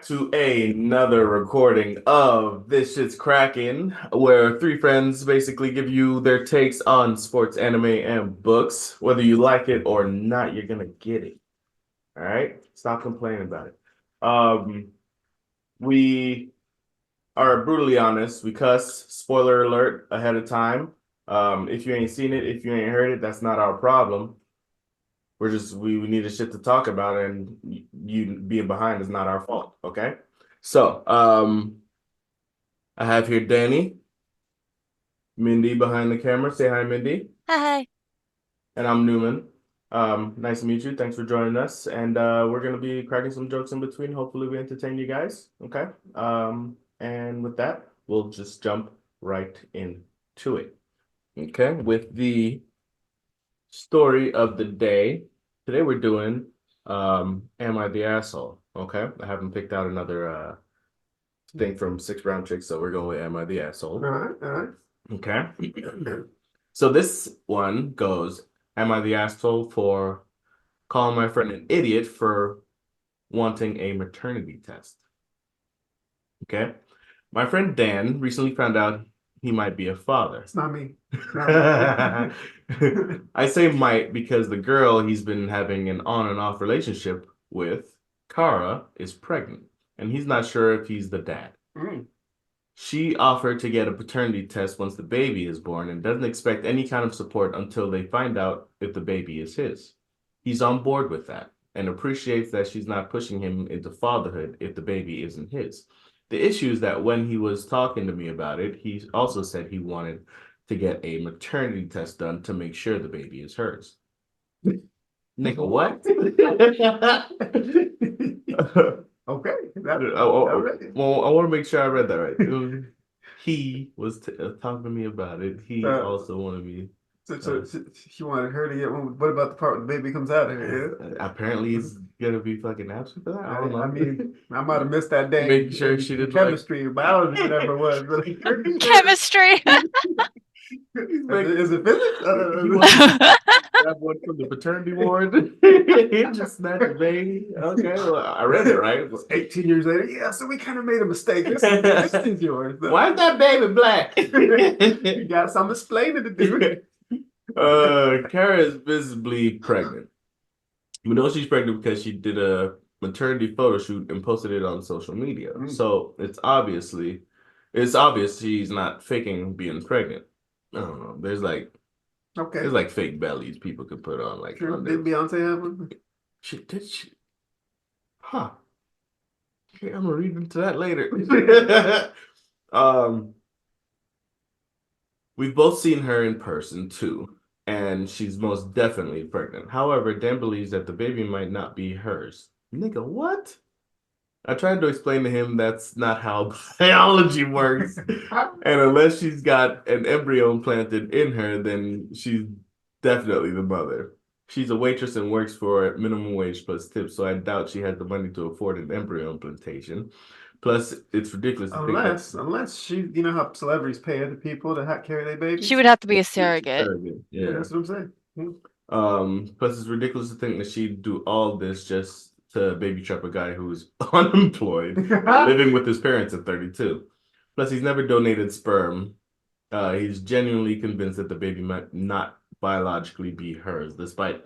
to another recording of This Shit's Crackin', where three friends basically give you their takes on sports, anime, and books. Whether you like it or not, you're gonna get it. All right? Stop complaining about it. We are brutally honest. We cuss, spoiler alert, ahead of time. If you ain't seen it, if you ain't heard it, that's not our problem. We need a shit to talk about, and you being behind is not our fault. Okay. So, I have here Danny, Mindy behind the camera. Say hi, Mindy. Hi. And I'm Newman. Nice to meet you. Thanks for joining us. And we're gonna be cracking some jokes in between. Hopefully, we entertain you guys. Okay. And with that, we'll just jump right into it. Okay. With the story of the day. Today we're doing Am I the Asshole? Okay. I haven't picked out another thing from Six Round Chicks, so we're going with Am I the Asshole? All right, all right. Okay. So this one goes, Am I the asshole for calling my friend an idiot for wanting a maternity test? Okay. My friend Dan recently found out he might be a father. It's not me. No. I say might because the girl he's been having an on and off relationship with, Kara, is pregnant, and he's not sure if he's the dad. Mm. She offered to get a paternity test once the baby is born and doesn't expect any kind of support until they find out if the baby is his. He's on board with that and appreciates that she's not pushing him into fatherhood if the baby isn't his. The issue is that when he was talking to me about it, he also said he wanted to get a maternity test done to make sure the baby is hers. Nigga, what? Okay. Well, I want to make sure I read that right. He was talking to me about it. He also wanted me. So she wanted her to get one. What about the part where the baby comes out of here? Apparently, he's gonna be fucking absent for that. I don't know. I mean, I might have missed that day. Making sure she did chemistry, biology, whatever it was. Chemistry. Is it physics? That one from the paternity ward. He just snatched the baby. Okay, well, I read it right. It was 18 years later. Yeah, so we kind of made a mistake. This is yours. Why is that baby black? You got some explaining to do. Kara is visibly pregnant. We know she's pregnant because she did a maternity photo shoot and posted it on social media. So it's obvious she's not faking being pregnant. I don't know. There's like fake bellies people could put on like. Sure. Did Beyonce have one? She? Huh. Okay, I'm gonna read into that later. We've both seen her in person too, and she's most definitely pregnant. However, Dan believes that the baby might not be hers. Nigga, what? I tried to explain to him that's not how biology works. And unless she's got an embryo implanted in her, then she's definitely the mother. She's a waitress and works for minimum wage plus tips, so I doubt she has the money to afford an embryo implantation. Plus, it's ridiculous to unless she, you know how celebrities pay other people to carry their babies. She would have to be a surrogate. Yeah, that's what I'm saying. Plus, it's ridiculous to think that she'd do all this just to baby trap a guy who's unemployed, living with his parents at 32. Plus, he's never donated sperm. He's genuinely convinced that the baby might not biologically be hers, despite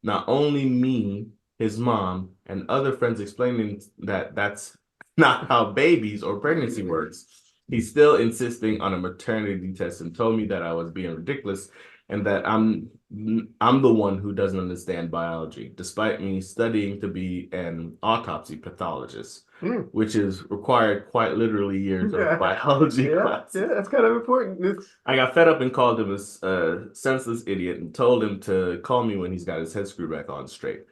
not only me, his mom, and other friends explaining that that's not how babies or pregnancy works. He's still insisting on a maternity test and told me that I was being ridiculous and that I'm the one who doesn't understand biology, despite me studying to be an autopsy pathologist, which is required quite literally years of biology class. Yeah, that's kind of important. I got fed up and called him a senseless idiot and told him to call me when he's got his head screwed back on straight.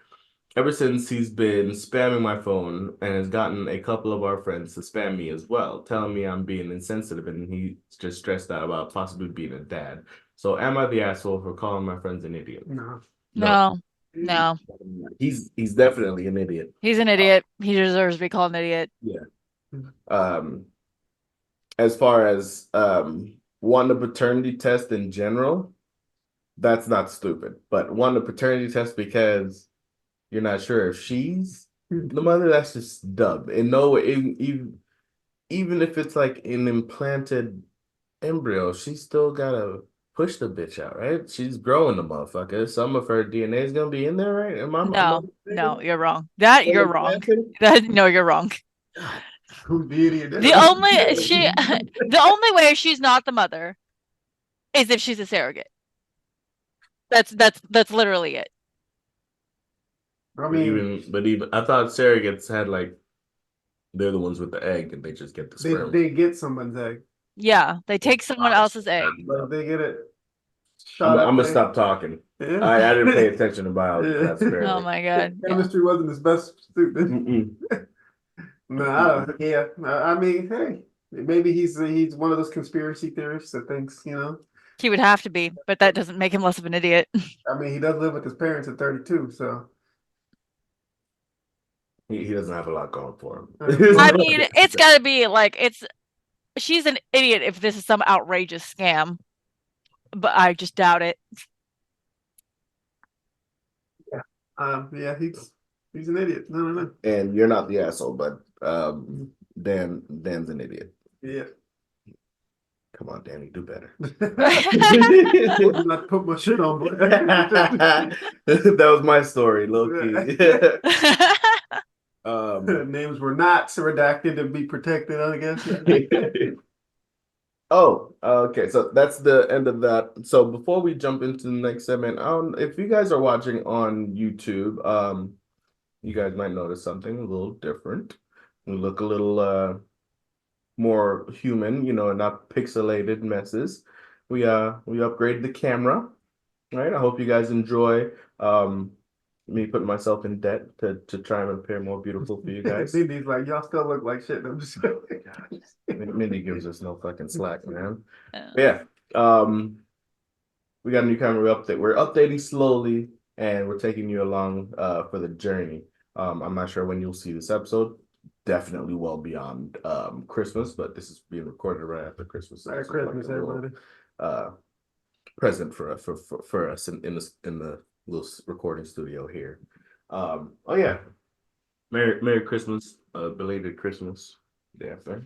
Ever since he's been spamming my phone and has gotten a couple of our friends to spam me as well, telling me I'm being insensitive and he's just stressed out about possibly being a dad. So am I the asshole for calling my friends an idiot? No. He's definitely an idiot. He's an idiot. He deserves to be called an idiot. Yeah. As far as wanting a paternity test in general, that's not stupid. But wanting a paternity test because you're not sure if she's The mother, that's just dumb. And no, even if it's like an implanted embryo, she still gotta push the bitch out, right? She's growing the motherfucker. Some of her DNA is gonna be in there, right? Am I No, mistaken? you're wrong. That Am I you're wrong. implanted? No, you're wrong. God. Who's the idiot? The only the only way she's not the mother is if she's a surrogate. That's literally it. I But mean, even I thought surrogates had like they're the ones with the egg and they just get the sperm. they get someone's egg, Yeah, they take someone else's egg. but they get it I'm shot up gonna there. stop talking. Yeah. I didn't pay attention to biology Yeah. class apparently. Oh my god. Yeah. Chemistry wasn't his best student. Mm-mm. No, I don't, yeah. I mean, hey, maybe he's one of those conspiracy theorists that thinks, He would have to be, but that doesn't make him less of an idiot. I mean, he does live with his parents at 32, so He doesn't have a lot going for him. I mean, it's gotta be like she's an idiot if this is some outrageous scam. But I just doubt it. yeah, he's an idiot. No. And you're not the asshole, but Dan's an idiot. Yeah. Come on, Danny, do better. Would not put my shit on, boy. That was my story, low key. Names were not redacted to be protected, I guess. Oh, okay. So that's the end of that. So before we jump into the next segment, if you guys are watching on YouTube, you guys might notice something a little different. We look a little more human, not pixelated messes. We upgraded the camera, right? I hope you guys enjoy me putting myself in debt to try and appear more beautiful for you guys. Cindy's like, y'all still look like shit. I'm just Mindy gives us no fucking slack, man. Oh. But yeah, we got a new camera update. We're updating slowly, and we're taking you along for the journey. I'm not sure when you'll see this episode. Definitely well beyond Christmas, but this is being recorded right after Christmas. Merry So Christmas, like a little, everybody. present for us in the little recording studio here. Oh yeah, Merry Christmas, belated Christmas.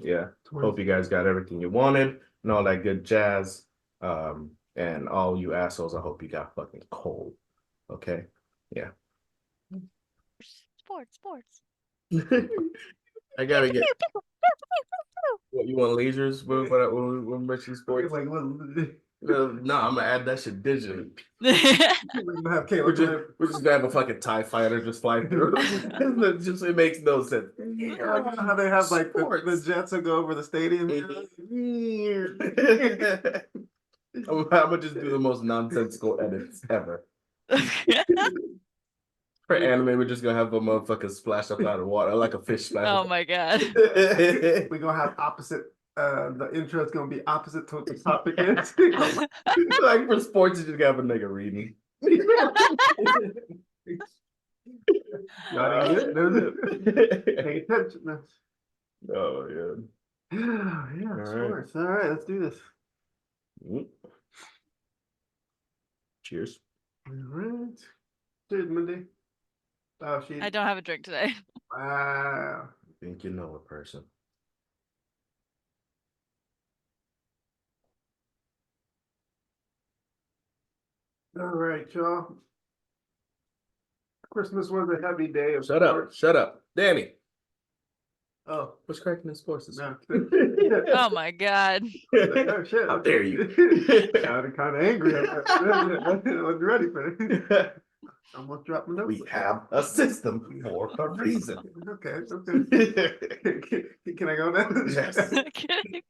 Yeah. Hope you guys got everything you wanted and all that good jazz. And all you assholes, I hope you got fucking cold. Okay, yeah. Sports. I gotta get. What you want lasers? When Merchant Sports? Like, No, I'm gonna add that shit digitally. we're gonna have We're Caleb. just gonna have a fucking TIE fighter just fly through. It makes no sense. How they have like the jets that go over the stadium. I'm gonna just do the most nonsensical edits ever. For anime, we're just gonna have a motherfucker splash up out of water like a fish splash. Oh my god. We're gonna have opposite. The intro is gonna be opposite to what the topic is. Like for sports, you just gotta have a nigga reading. Y'all didn't get it. Pay attention. Oh yeah. Yeah, All right. sports. All right, let's do this. Cheers. All right. Cheers, Mindy. Oh, I don't have a drink today. Wow. I think you know a person. All right, y'all. Christmas was a heavy day of Shut up. Danny, Oh, what's cracking in sports this no. Oh my god. Oh, shit. How dare you? I'm kind of angry. I wasn't ready for it. I almost dropped my notes. We have a system for a reason. Okay. Can I go now? Yes.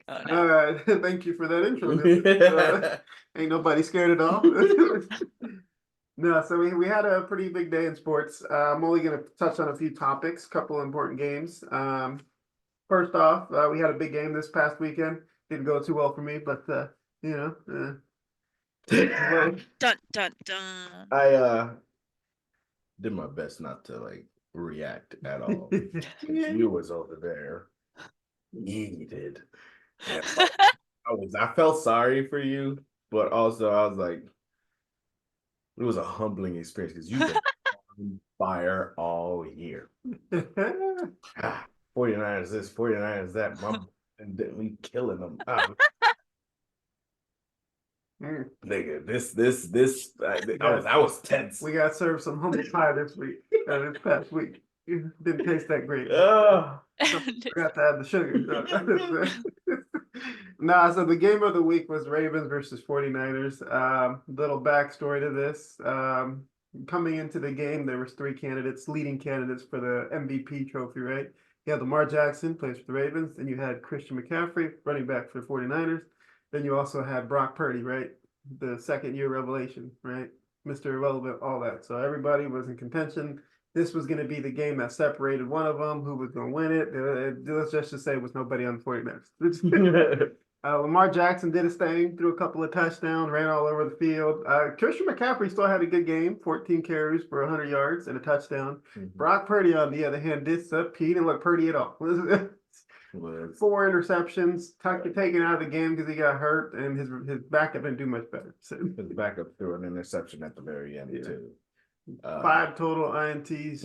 All right. Thank you for that intro. Ain't nobody scared at all. No, so we had a pretty big day in sports. I'm only going to touch on a few topics, couple important games. First off, we had a big game this past weekend. Didn't go too well for me, but Dun dun dun. I did my best not to like react at all. You was over there. Needed. And, I felt sorry for you, but also I was like, it was a humbling experience because you were fire all year. 49ers this, 49ers that. And then we killing them. Nigga, this. I was tense. We got served some humble pie this week. This past week. It didn't taste that great. Forgot to add the sugar. Nah, so the game of the week was Ravens versus 49ers. Little backstory to this. Coming into the game, there was three leading candidates for the MVP trophy, right? You had Lamar Jackson, plays for the Ravens. Then you had Christian McCaffrey, running back for the 49ers. Then you also had Brock Purdy, right? The second-year revelation, right? Mr. Irrelevant, all that. So everybody was in contention. This was going to be the game that separated one of them, who was going to win it. Let's just say it was nobody on the 49ers. Lamar Jackson did his thing, threw a couple of touchdowns, ran all over the field. Christian McCaffrey still had a good game, 14 carries for 100 yards and a touchdown. Brock Purdy, on the other hand, he didn't look Purdy at all. 4 interceptions, taken out of the game because he got hurt, and his backup didn't do much better. So. His backup threw an interception at the very end, too. 5 total INTs.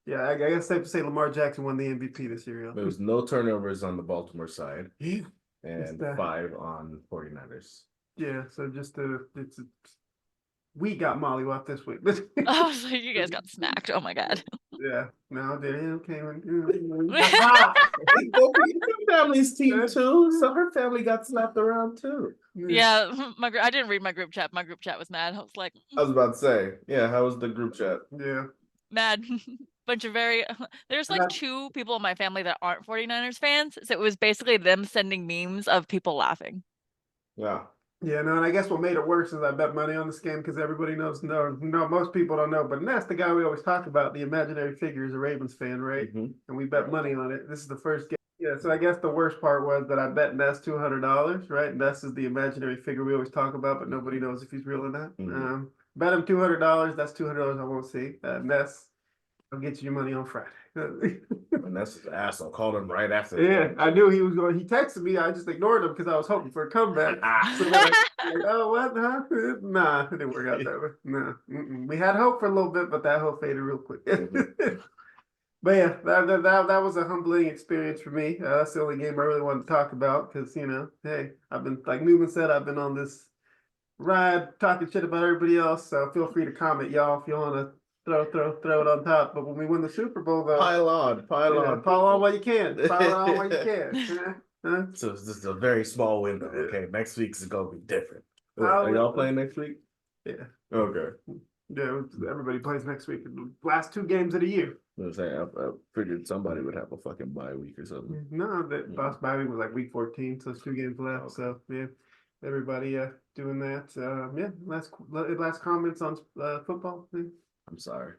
I guess safe to say Lamar Jackson won the MVP this year. There was no turnovers on the Baltimore side. Yeah. And 5 on 49ers. Yeah, so we got mollywopped this week. I was like, you guys got snacked. Oh my god. Yeah, no, they came family's team too, so her family got slapped around too. Yeah, I didn't read my group chat. My group chat was mad. I was like, I was about to say, yeah, how was the group chat? Yeah, mad. Bunch of there's like 2 people in my family that aren't 49ers fans, so it was basically them sending memes of people laughing. Yeah. Yeah, no, and I guess what made it worse is I bet money on this game because everybody knows. No, most people don't know, but Ness, the guy we always talk about, the imaginary figure, is a Ravens fan, right? And we bet money on it. This is the first game. Yeah, so I guess the worst part was that I bet Ness $200, right? Ness is the imaginary figure we always talk about, but nobody knows if he's real or not. Bet him $200. That's $200 I won't see. Ness, I'll get you your money on Friday. And that's his asshole. Called him right after. Yeah, I knew he was going. He texted me. I just ignored him because I was hoping for a comeback. So then oh, what? Huh? Nah, it didn't work out that way. Nah, we had hope for a little bit, but that hope faded real quick. But yeah, that was a humbling experience for me. That's the only game I really wanted to talk about because hey, I've been, like Newman said, I've been on this ride talking shit about everybody else. So feel free to comment, y'all, if you want to. Throw it on top. But when we win the Super Bowl, though, pile on while you can. Pile on while you can. So it's just a very small window. Okay, next week's is gonna be different. Are y'all playing next week? Yeah. Okay. Yeah, everybody plays next week. Last 2 games of the year. I figured somebody would have a fucking bye week or something. No, that last bye week was like week 14, so it's 2 games left. Okay. So yeah, everybody doing that. Yeah, last comments on football. I'm sorry.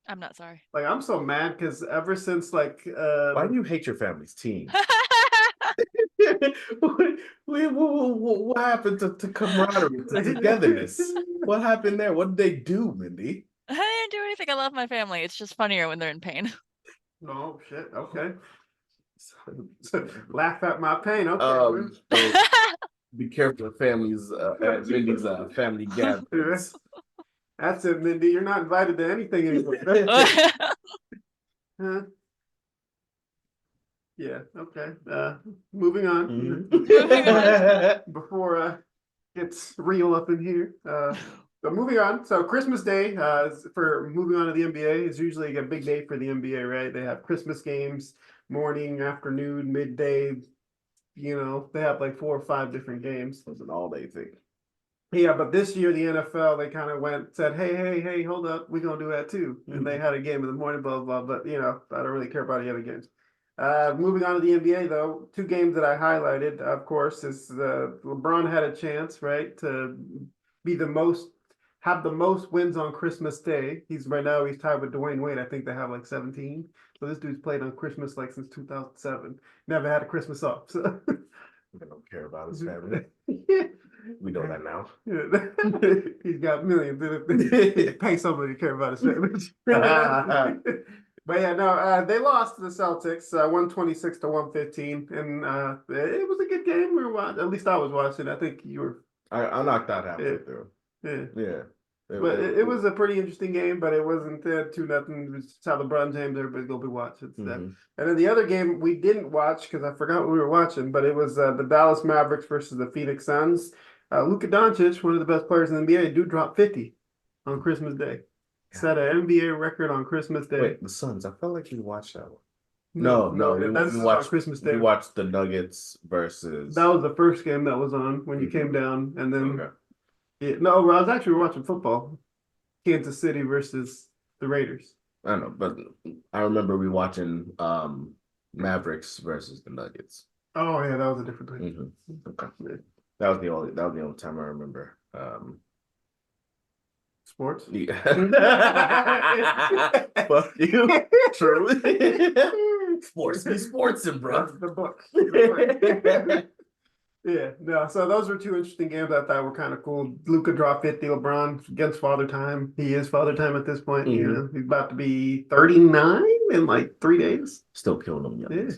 I'm not sorry. Like, I'm so mad because ever since like why do you hate your family's team? What happened to camaraderie, to togetherness? What happened there? What did they do, Mindy? I didn't do anything. I love my family. It's just funnier when they're in pain. Oh shit. Okay. Laugh at my pain. Okay. So be careful of families at Mindy's family gatherings. That's it, Mindy. You're not invited to anything anymore. Huh? Yeah. Okay. Moving on. Before it gets real up in here. But moving on. So Christmas Day, for moving on to the NBA, is usually a big day for the NBA, right? They have Christmas games, morning, afternoon, midday. They have like 4 or 5 different games. It's an all-day thing. Yeah, but this year the NFL, they kind of said, hey, hold up, we're gonna do that too. And they had a game in the morning, blah blah. But I don't really care about the other games. Moving on to the NBA though, 2 games that I highlighted, of course, is LeBron had a chance, right, to have the most wins on Christmas Day. He's tied with Dwayne Wade. I think they have like 17. So this dude's played on Christmas like since 2007. Never had a Christmas off. So I don't care about his family. We know that now. He's got millions. Pay somebody to care about his family. But yeah, no, they lost to the Celtics, 126-115, and it was a good game. At least I was watching. I think you were. I knocked out halfway through. Yeah. But it was a pretty interesting game, but it wasn't 2-0. It was just how LeBron James, everybody's gonna be watching. And then the other game we didn't watch because I forgot what we were watching, but it was the Dallas Mavericks versus the Phoenix Suns. Luka Doncic, one of the best players in the NBA, do drop 50 on Christmas Day. Set an NBA record on Christmas Day. Wait, the Suns. I felt like you watched that one. No, we watched Christmas Day. We watched the Nuggets versus. That was the first game that was on when you came down, and then no, I was actually watching football. Kansas City versus the Raiders. I don't know, but I remember we watching Mavericks versus the Nuggets. Oh yeah, that was a different thing. Okay. That was the only time I remember. Sports. Yeah. Fuck you. True. Sports be sportsin', bro. That's the book. Yeah, no. So those were two interesting games I thought were kind of cool. Luka dropped 50. LeBron against Father Time. He is Father Time at this point. You know, he's about to be 39 in like 3 days. Still killing them young.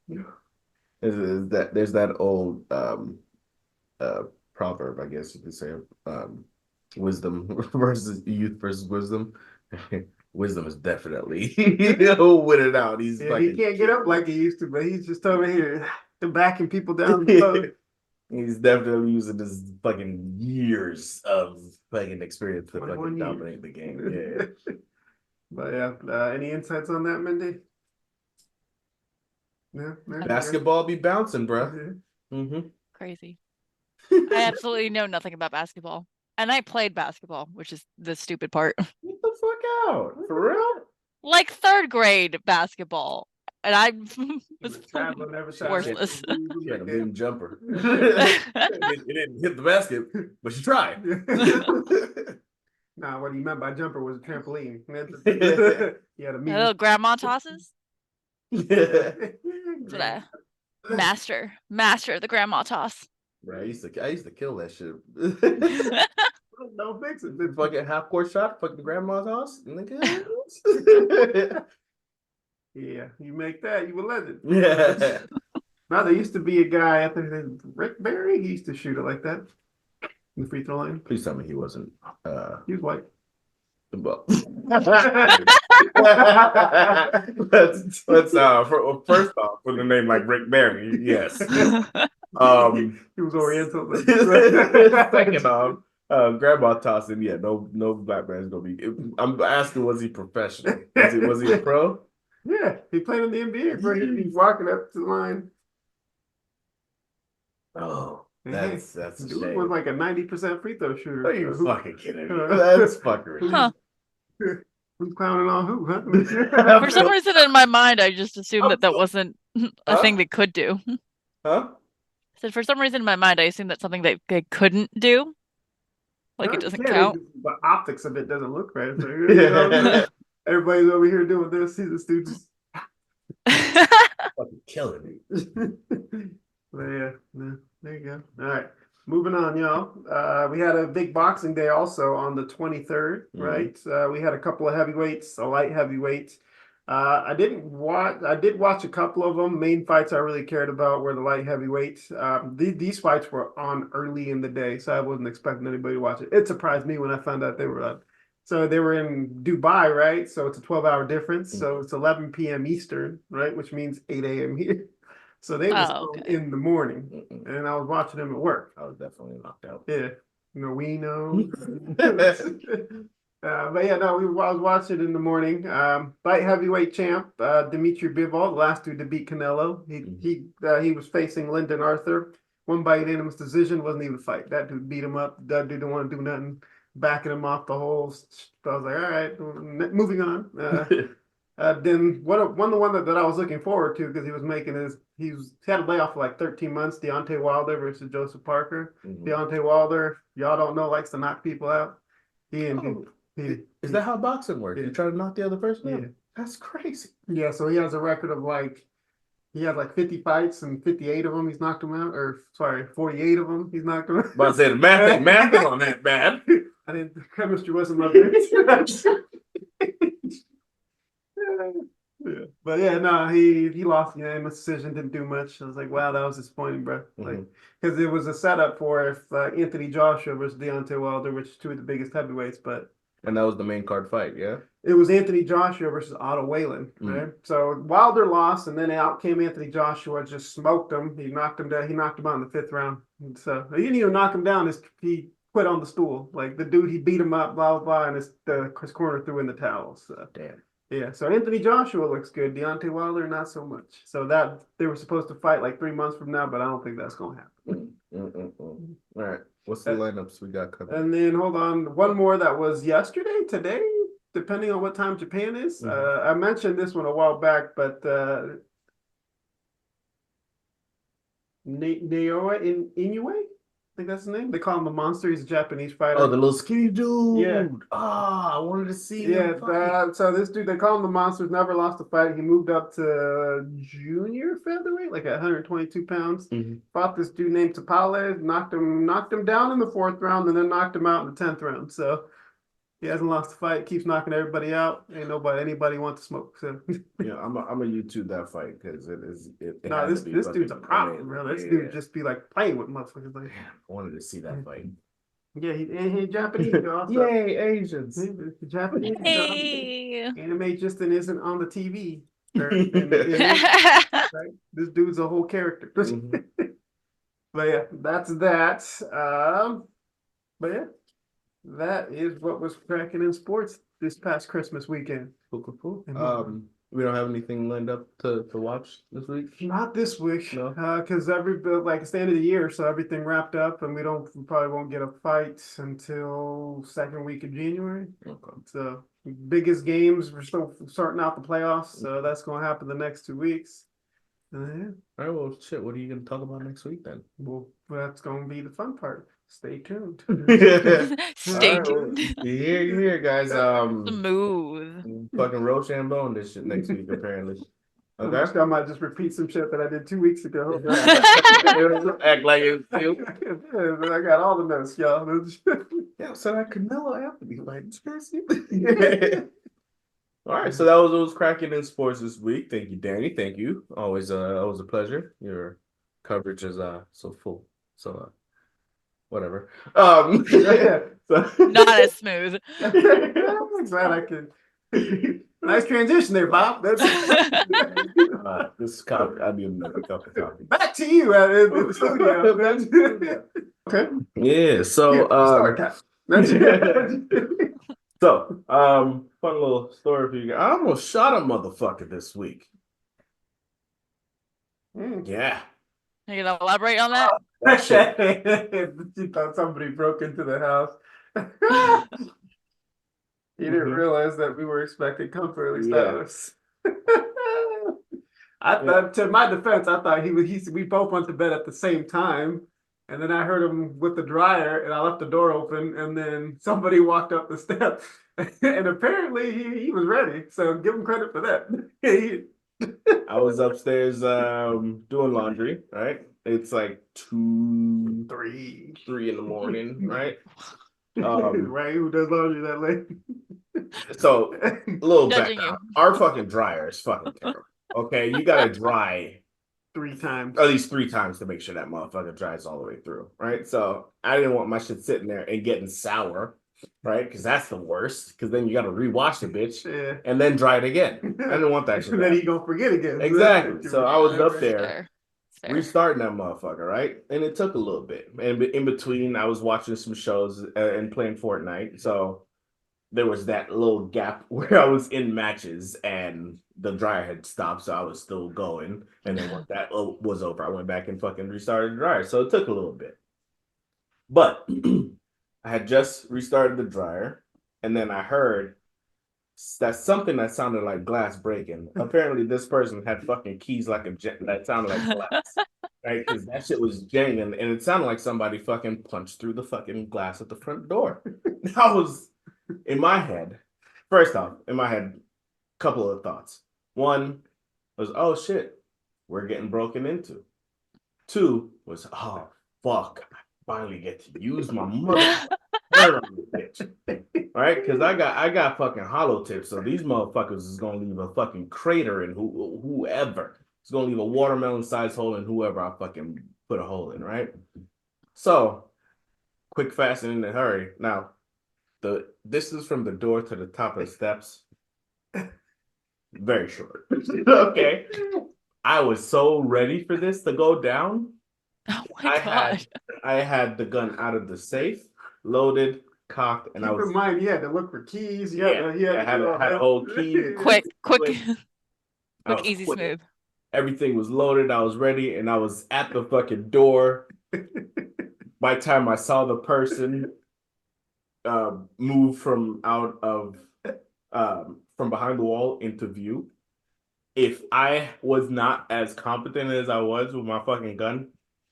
Yeah. There's that old proverb, I guess you could say, wisdom versus youth versus wisdom. Wisdom is definitely winning out. He can't get up like he used to, but he's just over here backing people down. He's definitely using his fucking years of fucking experience to fucking dominate the game. Yeah. But yeah, any insights on that, Mindy? No. Basketball be bouncing, bro. Crazy. I absolutely know nothing about basketball. And I played basketball, which is the stupid part. Get the fuck out. For real? Like 3rd grade basketball. And I was worthless. She had a mean jumper. It didn't hit the basket, but she tried. Nah, what he meant by jumper was a trampoline. He had a mean little grandma tosses. Yeah. Master the grandma toss. Right, I used to kill that shit. Don't fix it. The fucking half court shot, fucking grandma's house. Yeah, you make that, you a legend. Yeah. Now there used to be a guy, I think his name was Rick Barry. He used to shoot it like that in the free throw line. Please tell me he wasn't. He was white. Well. let's first off with a name like Rick Barry, yes. He was Oriental. Second off, grandma tossing, yeah, no black man's gonna be. I'm asking, was he professional? Was he a pro? Yeah, he played in the NBA, bro. He's walking up to the line. Oh, that's dude was like a 90% free throw shooter. Are you fucking kidding me? That's fucking. Huh. Who's clowning on who? Huh? For some reason in my mind, I just assumed that wasn't a thing they could do. Huh? I said for some reason in my mind, I assumed that's something that they couldn't do. Like it doesn't count. The optics of it doesn't look right. So, you know, everybody's over here doing this. See the students fucking killing me. But yeah, there you go. All right. Moving on, y'all. We had a big Boxing Day also on the 23rd, right? We had a couple of heavyweights, a light heavyweight. I did watch a couple of them. Main fights I really cared about were the light heavyweights. These fights were on early in the day, so I wasn't expecting anybody to watch it. It surprised me when I found out they were on. So they were in Dubai, right? So it's a 12-hour difference. So it's 11 p.m. Eastern, right? Which means 8 a.m. here. So they was in the morning, and I was watching them at work. I was definitely knocked out. Yeah, we know. But yeah, no, I was watching in the morning. Light heavyweight champ Dimitri Bivol, the last dude to beat Canelo. He was facing Lyndon Arthur. One by unanimous decision, wasn't even a fight. That dude beat him up. That dude didn't want to do nothing, backing him off the whole. So I was like, all right, moving on. Then one that I was looking forward to because he was making he had a layoff for like 13 months. Deontay Wilder versus Joseph Parker. Deontay Wilder, y'all don't know, likes to knock people out. Is that how boxing works? You try to knock the other person out? That's crazy. Yeah, so he has a record of he had 50 fights and 58 of them he's knocked him out, or sorry, 48 of them he's knocked him out. But I said the math on that bad. The chemistry wasn't my best. Yeah. But yeah, no, he lost unanimous decision, didn't do much. I was like, wow, that was disappointing, bro. Like, because it was a setup for if Anthony Joshua versus Deontay Wilder, which is two of the biggest heavyweights, but And that was the main card fight, yeah? it was Anthony Joshua versus Otto Whalen, right? So Wilder lost, and then out came Anthony Joshua, just smoked him. He knocked him down. He knocked him out in the 5th round. And so he didn't even knock him down. He quit on the stool. Like the dude, he beat him up, blah blah blah, and his corner threw in the towel. So Damn. yeah. So Anthony Joshua looks good. Deontay Wilder, not so much. So that they were supposed to fight like 3 months from now, but I don't think that's gonna happen. All right. What's the lineups we got covered? And then hold on, one more that was yesterday, today, depending on what time Japan is. I mentioned this one a while back, but Naoya Inoue, I think that's his name. They call him a monster. He's a Japanese fighter. Oh, the little skinny dude. Yeah. I wanted to see Yeah, him. so this dude, they call him the monster. Never lost a fight. He moved up to junior featherweight, like at 122 pounds. Fought this dude named Tapale, knocked him down in the 4th round, and then knocked him out in the 10th round. So he hasn't lost a fight. Keeps knocking everybody out. Ain't anybody wants to smoke. So yeah, I'm a YouTube that fight because it is. No, this dude's a problem, bro. This dude just be like playing with motherfuckers. Like, I wanted to see that fight. Yeah, he's Japanese, y'all. So. Yay, Asians! Japanese. Hey. Anime just isn't on the TV. Right? This dude's a whole character. But yeah, that's that. But yeah, that is what was cracking in sports this past Christmas weekend. Cool. We don't have anything lined up to watch this week. Not this week, no, because it's the end of the year, so everything wrapped up, and we probably won't get a fight until 2nd week of January. Okay. So biggest games, we're still starting out the playoffs, so that's going to happen the next 2 weeks. All right, well, shit. What are you going to talk about next week then? Well, that's going to be the fun part. Stay tuned. Stay tuned. You hear, guys. Smooth. Fucking Rochambeau this shit next week, apparently. Okay. I might just repeat some shit that I did 2 weeks ago. Act like it. But I got all the notes, y'all. Yeah, so that Canelo Anthony fight. All right, so that was what was cracking in sports this week. Thank you, Danny. Thank you. Always a pleasure. Your coverage is so full. So whatever. Not as smooth. I'm glad I could. Nice transition there, Bob. That's this is coffee. I need another cup of coffee. Back to you in the studio. Okay. Yeah. So start time. So fun little story for you guys. I almost shot a motherfucker this week. Yeah. Are you gonna elaborate on that? That shit. You thought somebody broke into the house. He didn't realize that we were expecting comfort. At least that was. I thought, to my defense, I thought we both went to bed at the same time, and then I heard him with the dryer, and I left the door open, and then somebody walked up the steps, and apparently he was ready. So give him credit for that. I was upstairs doing laundry. Right, it's like 2, 3 in the morning. Right. Right, who does laundry that late? So a little background. Our fucking dryer is fucking terrible. Okay, you gotta dry 3 times, at least 3 times to make sure that motherfucker dries all the way through. Right. So I didn't want my shit sitting there and getting sour. Right, because that's the worst. Because then you got to rewash the bitch and then dry it again. I didn't want that shit. And then you gonna forget again. Exactly. So I was up there restarting that motherfucker, right? And it took a little bit. And in between, I was watching some shows and playing Fortnite. So there was that little gap where I was in matches and the dryer had stopped, so I was still going. And then once that was over, I went back and fucking restarted the dryer. So it took a little bit, but. I had just restarted the dryer, and then I heard that something that sounded like glass breaking. Apparently, this person had fucking keys that sounded like glass, right? Because that shit was jangling, and it sounded like somebody fucking punched through the fucking glass at the front door. I was in my head. First off, in my head, couple of thoughts. One was, oh shit, we're getting broken into. 2 was, oh fuck. Finally get to use my mother Turn on the bitch. Right? Because I got fucking hollow tips, so these motherfuckers is gonna leave a fucking crater in whoever. It's gonna leave a watermelon sized hole in whoever I fucking put a hole in, right? So quick, fast, and in a hurry. Now, the distance from the door to the top of the steps, very short. Okay. I was so ready for this to go down. Oh my god. I had the gun out of the safe, loaded, cocked, and Keep I was in mind, you had to look for keys. I had a whole key. Quick, I was easy, quick. smooth. Everything was loaded. I was ready, and I was at the fucking door. By the time I saw the person move from out of from behind the wall into view, if I was not as competent as I was with my fucking gun,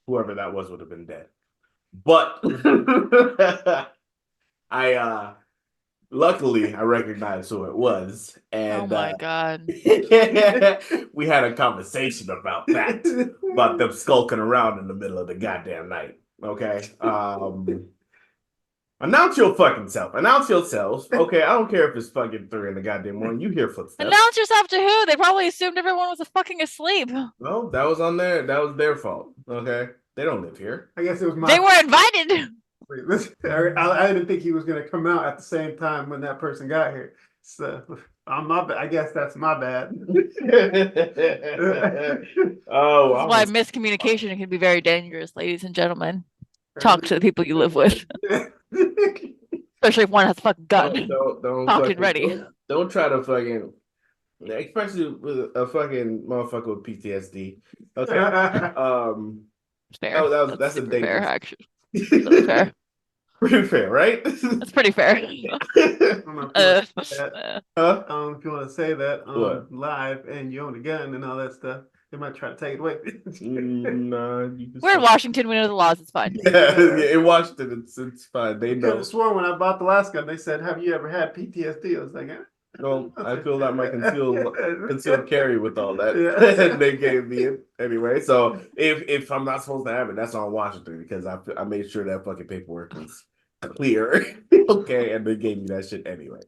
whoever that was would have been dead. But I luckily I recognized who it was, and Oh my god. we had a conversation about that, about them skulking around in the middle of the goddamn night. Okay. Announce your fucking self. Announce yourselves. Okay, I don't care if it's fucking 3 in the goddamn morning. You hear footsteps. Announce yourself to who? They probably assumed everyone was fucking asleep. No, that was their fault. Okay. They don't live here. I guess it was my. They were invited. Wait, listen, I didn't think he was going to come out at the same time when that person got here. So I guess that's my bad. Oh, That's why miscommunication can be very dangerous, ladies and gentlemen. Talk to the people you live with. Especially if one has a fucking gun. Don't fucking ready. Don't try to fucking, especially with a fucking motherfucker with PTSD. Okay. Fair. That's a super dangerous. fair, actually. That's fair. Pretty fair, right? That's pretty fair. I don't know if you want to say that. Huh? I don't know if you want to say that on What? live and you own a gun and all that stuff. They might try to take it away. Nah, you can We're in say- Washington. We know the laws. It's fine. Yeah, in Washington, it's fine. They I could know. have sworn when I bought the last gun, they said, "Have you ever had PTSD?" I was like, No, I feel that my concealed carry with all that. Yeah. They gave me it anyway. So if I'm not supposed to have it, that's on Washington because I made sure that fucking paperwork was clear. Okay, and they gave me that shit anyway.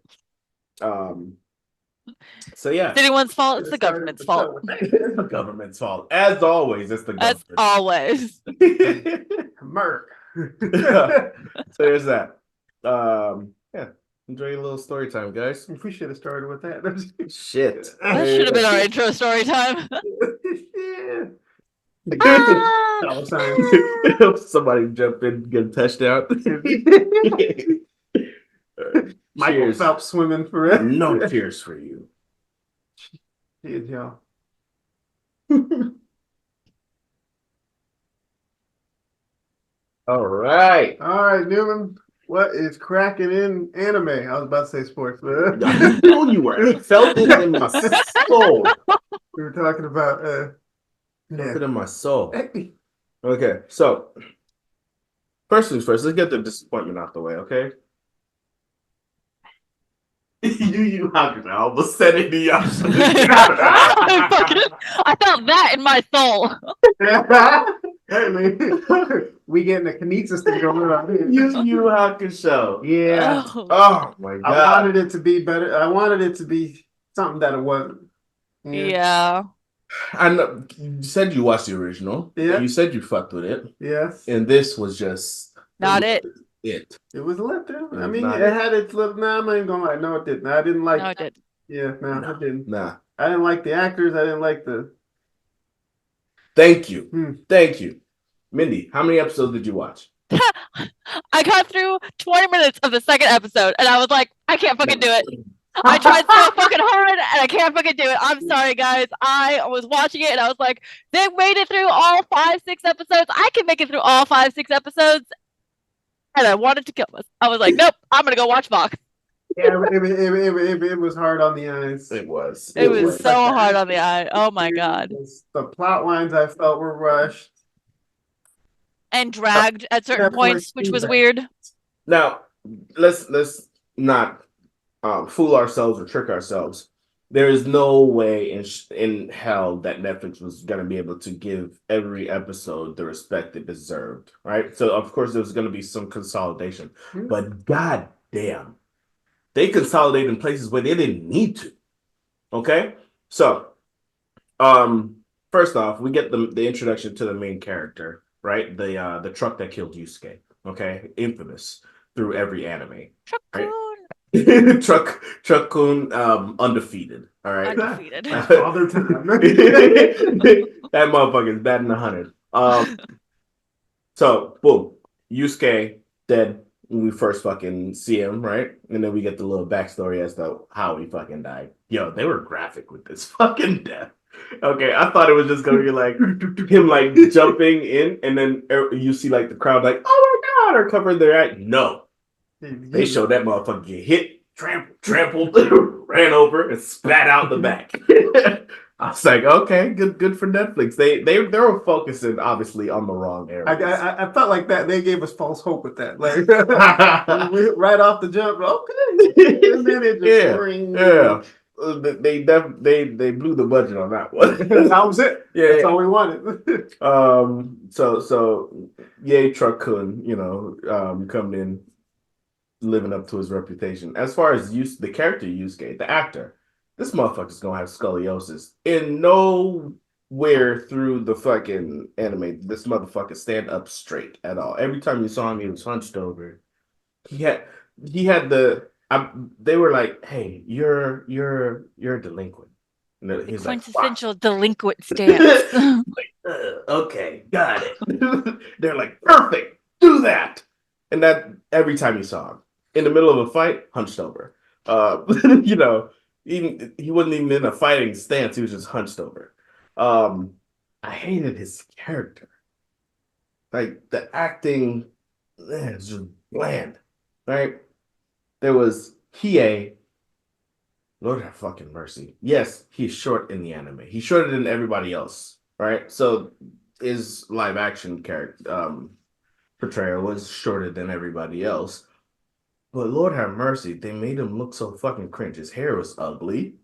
So yeah, It's anyone's fault. It's the government's fault. it's the government's fault. As always, it's the As government. always. Merc. So there's that. Yeah. Enjoy your little story time, guys. We should have started with that. Shit. That should have been our intro story time. Yeah. Ah! Dollar signs. Somebody jump in, get a touchdown. Michael Cheers. Phelps swimming for it. No tears for you. Cheers, y'all. All right. All right, Newman. What is cracking in anime? I was about to say sports, but I knew you were. I felt it in my soul. we were talking about Felt it in my soul. Okay, so first things first, let's get the disappointment out the way, okay? you I almost said it to you. I felt that in my soul. Hey, man. We getting a kinesis thing going on here. you Hakusho. Yeah. Oh. Oh my I god. wanted it to be better. I wanted it to be something that it wasn't. Yeah. I know you said you watched the original. Yeah. You said you fucked with it. Yes. And this was just Not it. It. It was a letdown. I It's mean, not it had its little. Nah, I'm not even gonna lie. No, it didn't. I didn't like. No, it did. Yeah, no, I didn't. Nah. I didn't like the actors. I didn't like the. Thank you. Hmm. Thank you. Mindy, how many episodes did you watch? I got through 20 minutes of the second episode and I was like, I can't fucking do it. I tried so fucking hard and I can't fucking do it. I'm sorry, guys. I was watching it and I was like, they made it through all 5, 6 episodes. I can make it through all 5, 6 episodes. And I wanted to kill us. I was like, nope, I'm going to go watch Vox. Yeah, it was hard on the eyes. It was. It was so hard on the eye. Oh my God. The plot lines I felt were rushed. And dragged at certain Definitely points, which was feedback. weird. Now, let's not fool ourselves or trick ourselves. there is no way in hell that Netflix was going to be able to give every episode the respect it deserved, right? So of course there was going to be some consolidation, but god damn, they consolidated in places where they didn't need to. Okay, so um, first off, we get the introduction to the main character, right? The truck that killed Yusuke. Okay, infamous through every anime, right? Truck-kun. Truck Kun, undefeated. All right, Undefeated. Father time. that motherfucker is batting 100. So boom, Yusuke dead when we first fucking see him, right? And then we get the little backstory as to how he fucking died. Yo, they were graphic with this fucking death. Okay, I thought it was just gonna be like him like jumping in, and then you see like the crowd like, oh my god, or covering their eye. No, they showed that motherfucker get hit, trampled, ran over, and spat out the back. I was like, okay, good for Netflix. They were focusing obviously on the wrong areas. I felt like that they gave us false hope with that. Like right off the jump, okay. And then it just yeah. They blew the budget on that one. That was it. Yeah, that's all we wanted. So yay, Truck Kun, coming in, living up to his reputation. As far as the character Yusuke, the actor, this motherfucker's gonna have scoliosis. In nowhere through the fucking anime, this motherfucker stand up straight at all. Every time you saw him, he was hunched over. He had they were like, hey, you're a delinquent. And he's Quintessential delinquent stance. like, okay, got it. They're like, perfect, do that. And that every time you saw him in the middle of a fight, hunched over. Even he wasn't even in a fighting stance; he was just hunched over. I hated his character. Like the acting, it's just bland. Right? There was Hiei. Lord have fucking mercy. Yes, he's short in the anime. He's shorter than everybody else. Right? So his live action character portrayal was shorter than everybody else. But Lord have mercy, they made him look so fucking cringe. His hair was ugly,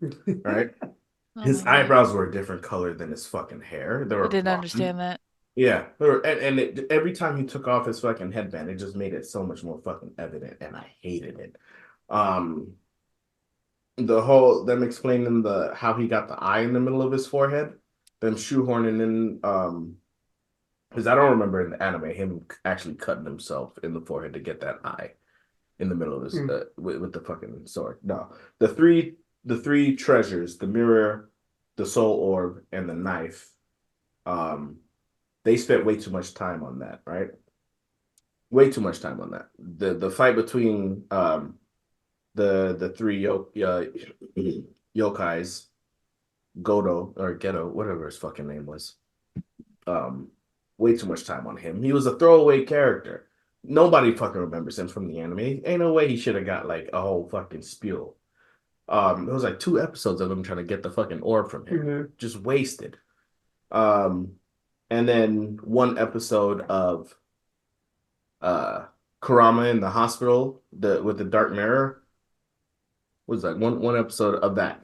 right? His eyebrows were a different color than his fucking hair. I didn't understand that. Yeah, every time he took off his fucking headband, it just made it so much more fucking evident, and I hated it. The whole them explaining how he got the eye in the middle of his forehead, them shoehorning in, because I don't remember in the anime him actually cutting himself in the forehead to get that eye in the middle of this with the fucking sword. No, the three treasures, the mirror, the soul orb, and the knife. They spent way too much time on that, right? Way too much time on that. The fight between the three yokais, Godo or Ghetto, whatever his fucking name was. Way too much time on him. He was a throwaway character. Nobody fucking remembers him from the anime. Ain't no way he should have got like a whole fucking spiel. It was like 2 episodes of him trying to get the fucking orb from him. Just wasted. And then 1 episode of Kurama in the hospital, with the dark mirror. What was that? One episode of that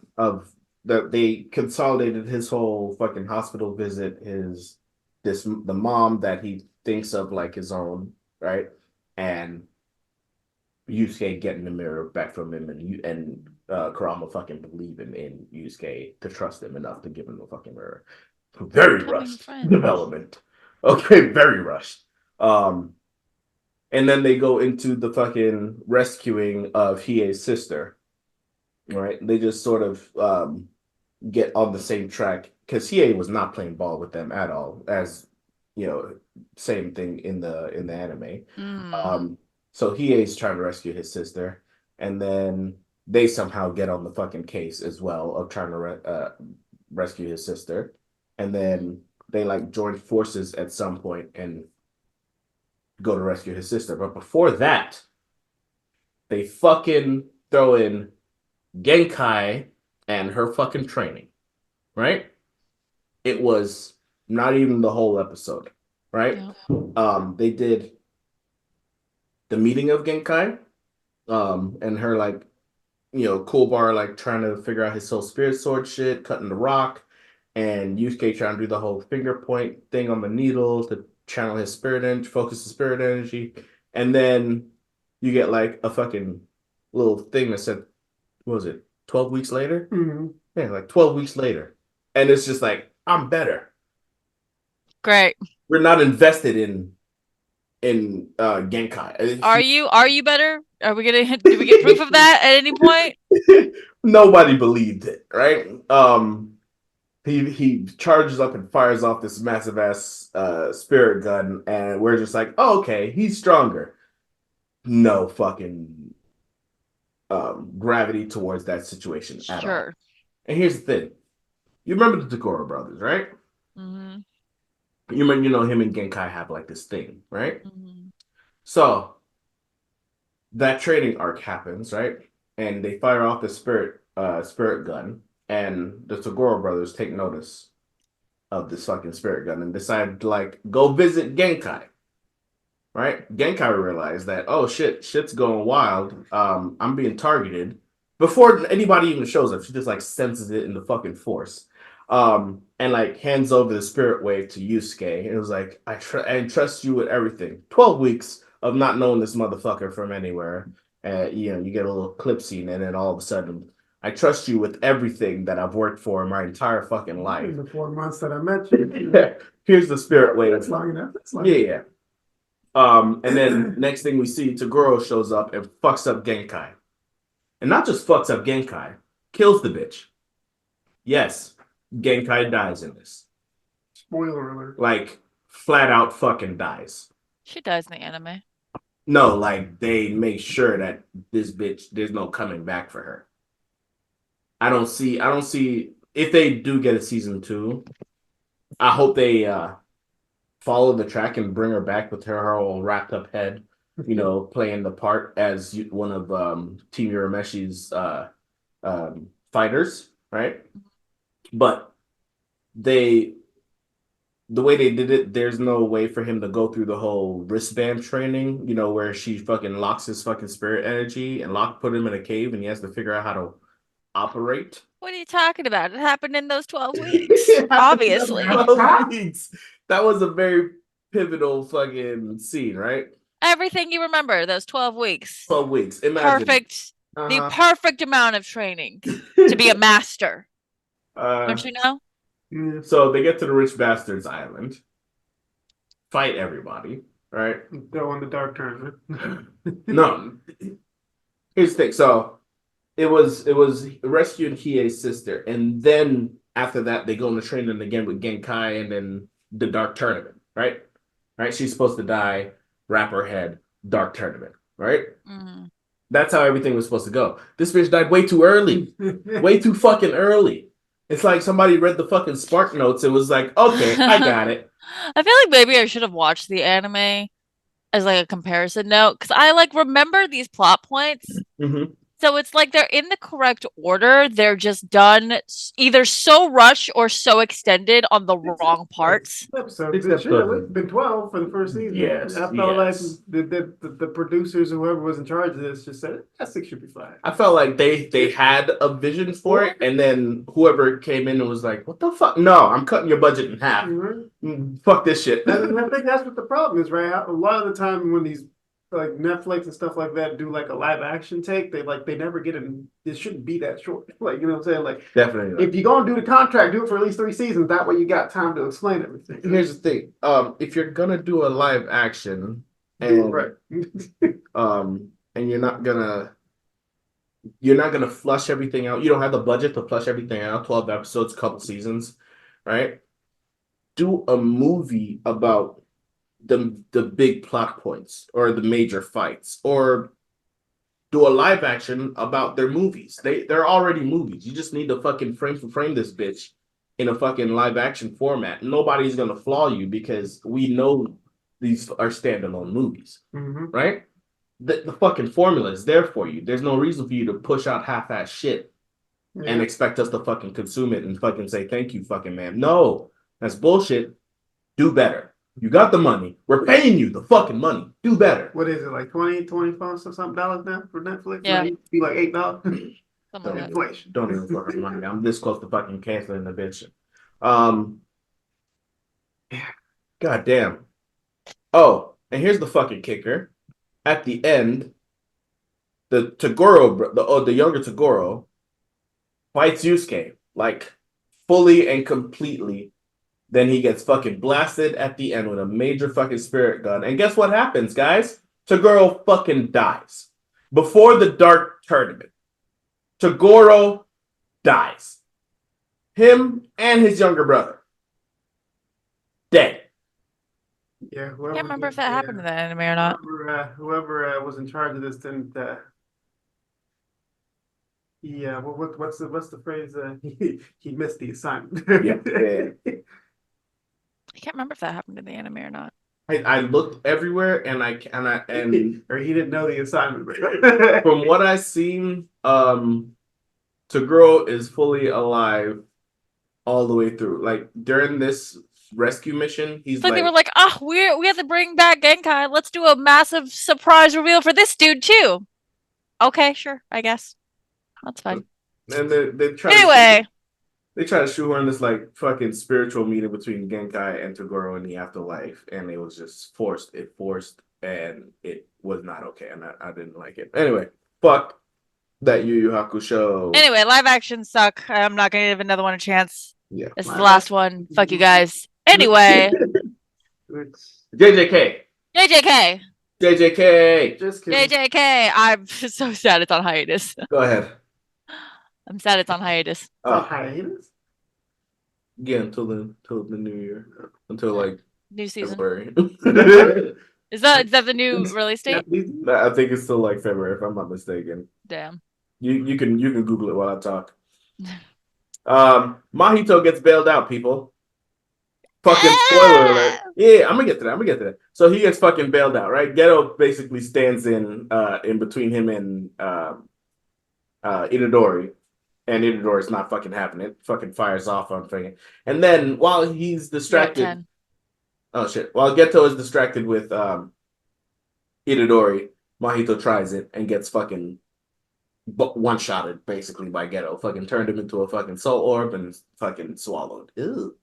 they consolidated his whole fucking hospital visit, the mom that he thinks of like his own, right? And Yusuke getting the mirror back from him, and Kurama fucking believing in Yusuke to trust him enough to give him the fucking mirror. Very rushed development. Okay, very rushed. And then they go into the fucking rescuing of Hiei's sister. Right? They just sort of get on the same track because Hiei was not playing ball with them at all, as same thing in the anime. So Hiei's trying to rescue his sister, and then they somehow get on the fucking case as well of trying to rescue his sister, and then they like join forces at some point and go to rescue his sister. But before that, they fucking throw in Genkai and her fucking training, right? It was not even the whole episode, right? Yeah. They did the meeting of Genkai, and her like Cool Bar like trying to figure out his soul spirit sword shit, cutting the rock, and Yusuke trying to do the whole finger point thing on the needle to channel his spirit energy, focus the spirit energy, and then you get like a fucking little thing that said, what was it, 12 weeks later? Mm-hmm. Yeah, like 12 weeks later. And it's just like, I'm better. Great. We're not invested in Genkai. Are you better? Are we gonna do we get proof of that at any point? Nobody believed it, right? He charges up and fires off this massive ass spirit gun, and we're just like, oh, okay, he's stronger. No fucking gravity towards that situation at all. Sure. And here's the thing: you remember the Tagoro brothers, right? Mm-hmm. You remember, him and Genkai have like this thing, right? Mm-hmm. So that training arc happens, right? And they fire off the spirit gun, and the Tagoro brothers take notice of this fucking spirit gun and decide to like go visit Genkai. Right? Genkai realized that, oh shit's going wild. I'm being targeted. Before anybody even shows up, she just like senses it in the fucking force. And like hands over the spirit wave to Yusuke. And it was like, I trust you with everything. 12 weeks of not knowing this motherfucker from anywhere. You get a little clip scene, and then all of a sudden, I trust you with everything that I've worked for my entire fucking life. In the 4 months that I met you. Here's the spirit wave. That's long enough. Yeah. And then next thing we see, Tagoro shows up and fucks up Genkai. And not just fucks up Genkai, kills the bitch. Yes, Genkai dies in this. Spoiler alert. Like, flat out fucking dies. She dies in the anime. No, like, they make sure that this bitch, there's no coming back for her. I don't see, if they do get a season 2, I hope they, follow the track and bring her back with her whole wrapped up head, playing the part as one of Team Urameshi's fighters, right? But the way they did it, there's no way for him to go through the whole wristband training, where she fucking locks his fucking spirit energy and put him in a cave and he has to figure out how to operate. What are you talking about? It happened in those 12 weeks. Obviously. 12 weeks. That was a very pivotal fucking scene, right? Everything you remember, those 12 weeks. 12 weeks. Imagine. Perfect. The perfect amount of training to be a master. Don't you know? So they get to the rich bastards island, fight everybody, right? Go on the dark tournament. No. Here's the thing. So it was rescuing Hiei's sister, and then after that they go into training again with Genkai, and then the dark tournament, right? Right? She's supposed to die, wrap her head, dark tournament, right? Mm-hmm. That's how everything was supposed to go. This bitch died way too early. Way too fucking early. It's like somebody read the fucking Spark Notes and was like, okay, I got it. I feel like maybe I should have watched the anime as like a comparison note, because I like remember these plot points. Mm-hmm. So it's like they're in the correct order. They're just done either so rushed or so extended on the wrong parts. Episodes. It should have been 12 for the first season. Yes. I felt like the producers, whoever was in charge of this, just said that 6 should be fine. I felt like they had a vision for it, and then whoever came in and was like, "What the fuck? No, I'm cutting your budget in half. Mm-hmm. Fuck this shit." And I think that's what the problem is, right? A lot of the time when these like Netflix and stuff like that do like a live action take, they never get it. It shouldn't be that short. Like, you know what I'm saying? Like, definitely. If you're gonna do the contract, do it for at least 3 seasons. That way you got time to explain everything. Here's the thing. If you're gonna do a live action and right. and you're not gonna flush everything out. You don't have the budget to flush everything out. 12 episodes, couple seasons, right? Do a movie about the big plot points or the major fights, or do a live action about their movies. They're already movies. You just need to fucking frame for frame this bitch in a fucking live action format. Nobody's gonna flaw you because we know these are standalone movies, right? The fucking formula is there for you. There's no reason for you to push out half-ass shit and expect us to fucking consume it and fucking say thank you, fucking man. No, that's bullshit. Do better. You got the money. We're paying you the fucking money. Do better. What is it, like 20, 25 or something dollars now for Netflix? Yeah. It used to be like $8. Something like that. Inflation. Don't even fucking mind me. I'm this close to fucking canceling the bitch. God damn. Oh, and here's the fucking kicker. At the end, the Tagoro, the younger Tagoro, fights Yusuke like fully and completely. Then he gets fucking blasted at the end with a major fucking spirit gun. And guess what happens, guys? Tagoro fucking dies before the Dark Tournament. Tagoro dies. Him and his younger brother dead. Yeah, whoever. I can't remember if that happened in the anime or not. Whoever was in charge of this didn't. Yeah, what's the phrase? He missed the assignment. Yeah. I can't remember if that happened in the anime or not. I looked everywhere and or he didn't know the assignment. From what I've seen, Tagoro is fully alive all the way through. Like during this rescue mission, he's It's like they were like, we have to bring back Genkai. Let's do a massive surprise reveal for this dude too. Okay, sure, I guess. That's fine. And they try Anyway. They try to shoehorn this like fucking spiritual meeting between Genkai and Tagoro in the afterlife, and it was just forced. It forced, and it was not okay, and I didn't like it. Anyway, fuck that Yu Yu Hakusho. Anyway, live action suck. I'm not gonna give another one a chance. Yeah, this is the last one. Fuck you guys. Anyway, JJK. JJK. JJK. Just kidding. JJK. I'm so sad it's on hiatus. Go ahead. I'm sad it's on hiatus. Hiatus? Yeah, until the new year, until like new season. February. Is that the new release date? I think it's still like February, if I'm not mistaken. Damn. You can Google it while I talk. Mahito gets bailed out, people. Fucking spoiler alert. Yeah, I'm gonna get to that. So he gets fucking bailed out, right? Geto basically stands in between him and Itadori. And Itadori's not fucking having it. Fucking fires off on fucking. And then while he's distracted. Oh shit. While Geto is distracted with Itadori, Mahito tries it and gets fucking one-shotted basically by Geto. Fucking turned him into a fucking soul orb and fucking swallowed. Ew.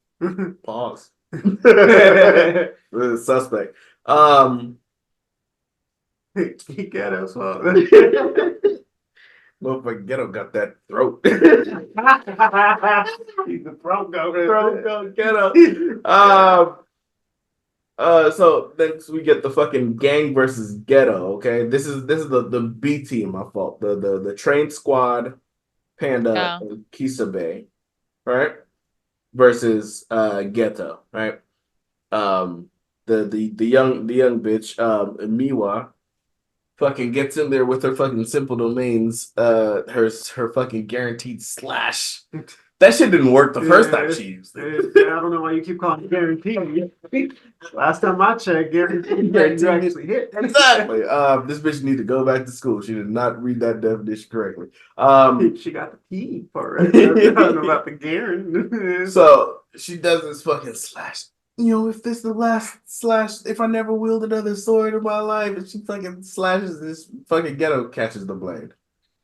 Pause. Suspect. Geto swallowed. Motherfucker Geto got that throat. He's the throat goat. Geto. So then we get the fucking gang versus Geto. Okay, this is the B team. My fault. The train squad, Panda and Kisabe, right? Versus Geto, right? The young bitch, Miwa, fucking gets in there with her fucking simple domains, her fucking guaranteed slash. That shit didn't work the first time she used it. I don't know why you keep calling it guaranteed. Last time I checked, guaranteed you actually hit. Exactly. This bitch need to go back to school. She did not read that definition correctly. She got the P for it. I don't know about the guarantee. So she does this fucking slash. You know, if this is the last slash, if I never wield another sword in my life, and she fucking slashes this fucking Geto, catches the blade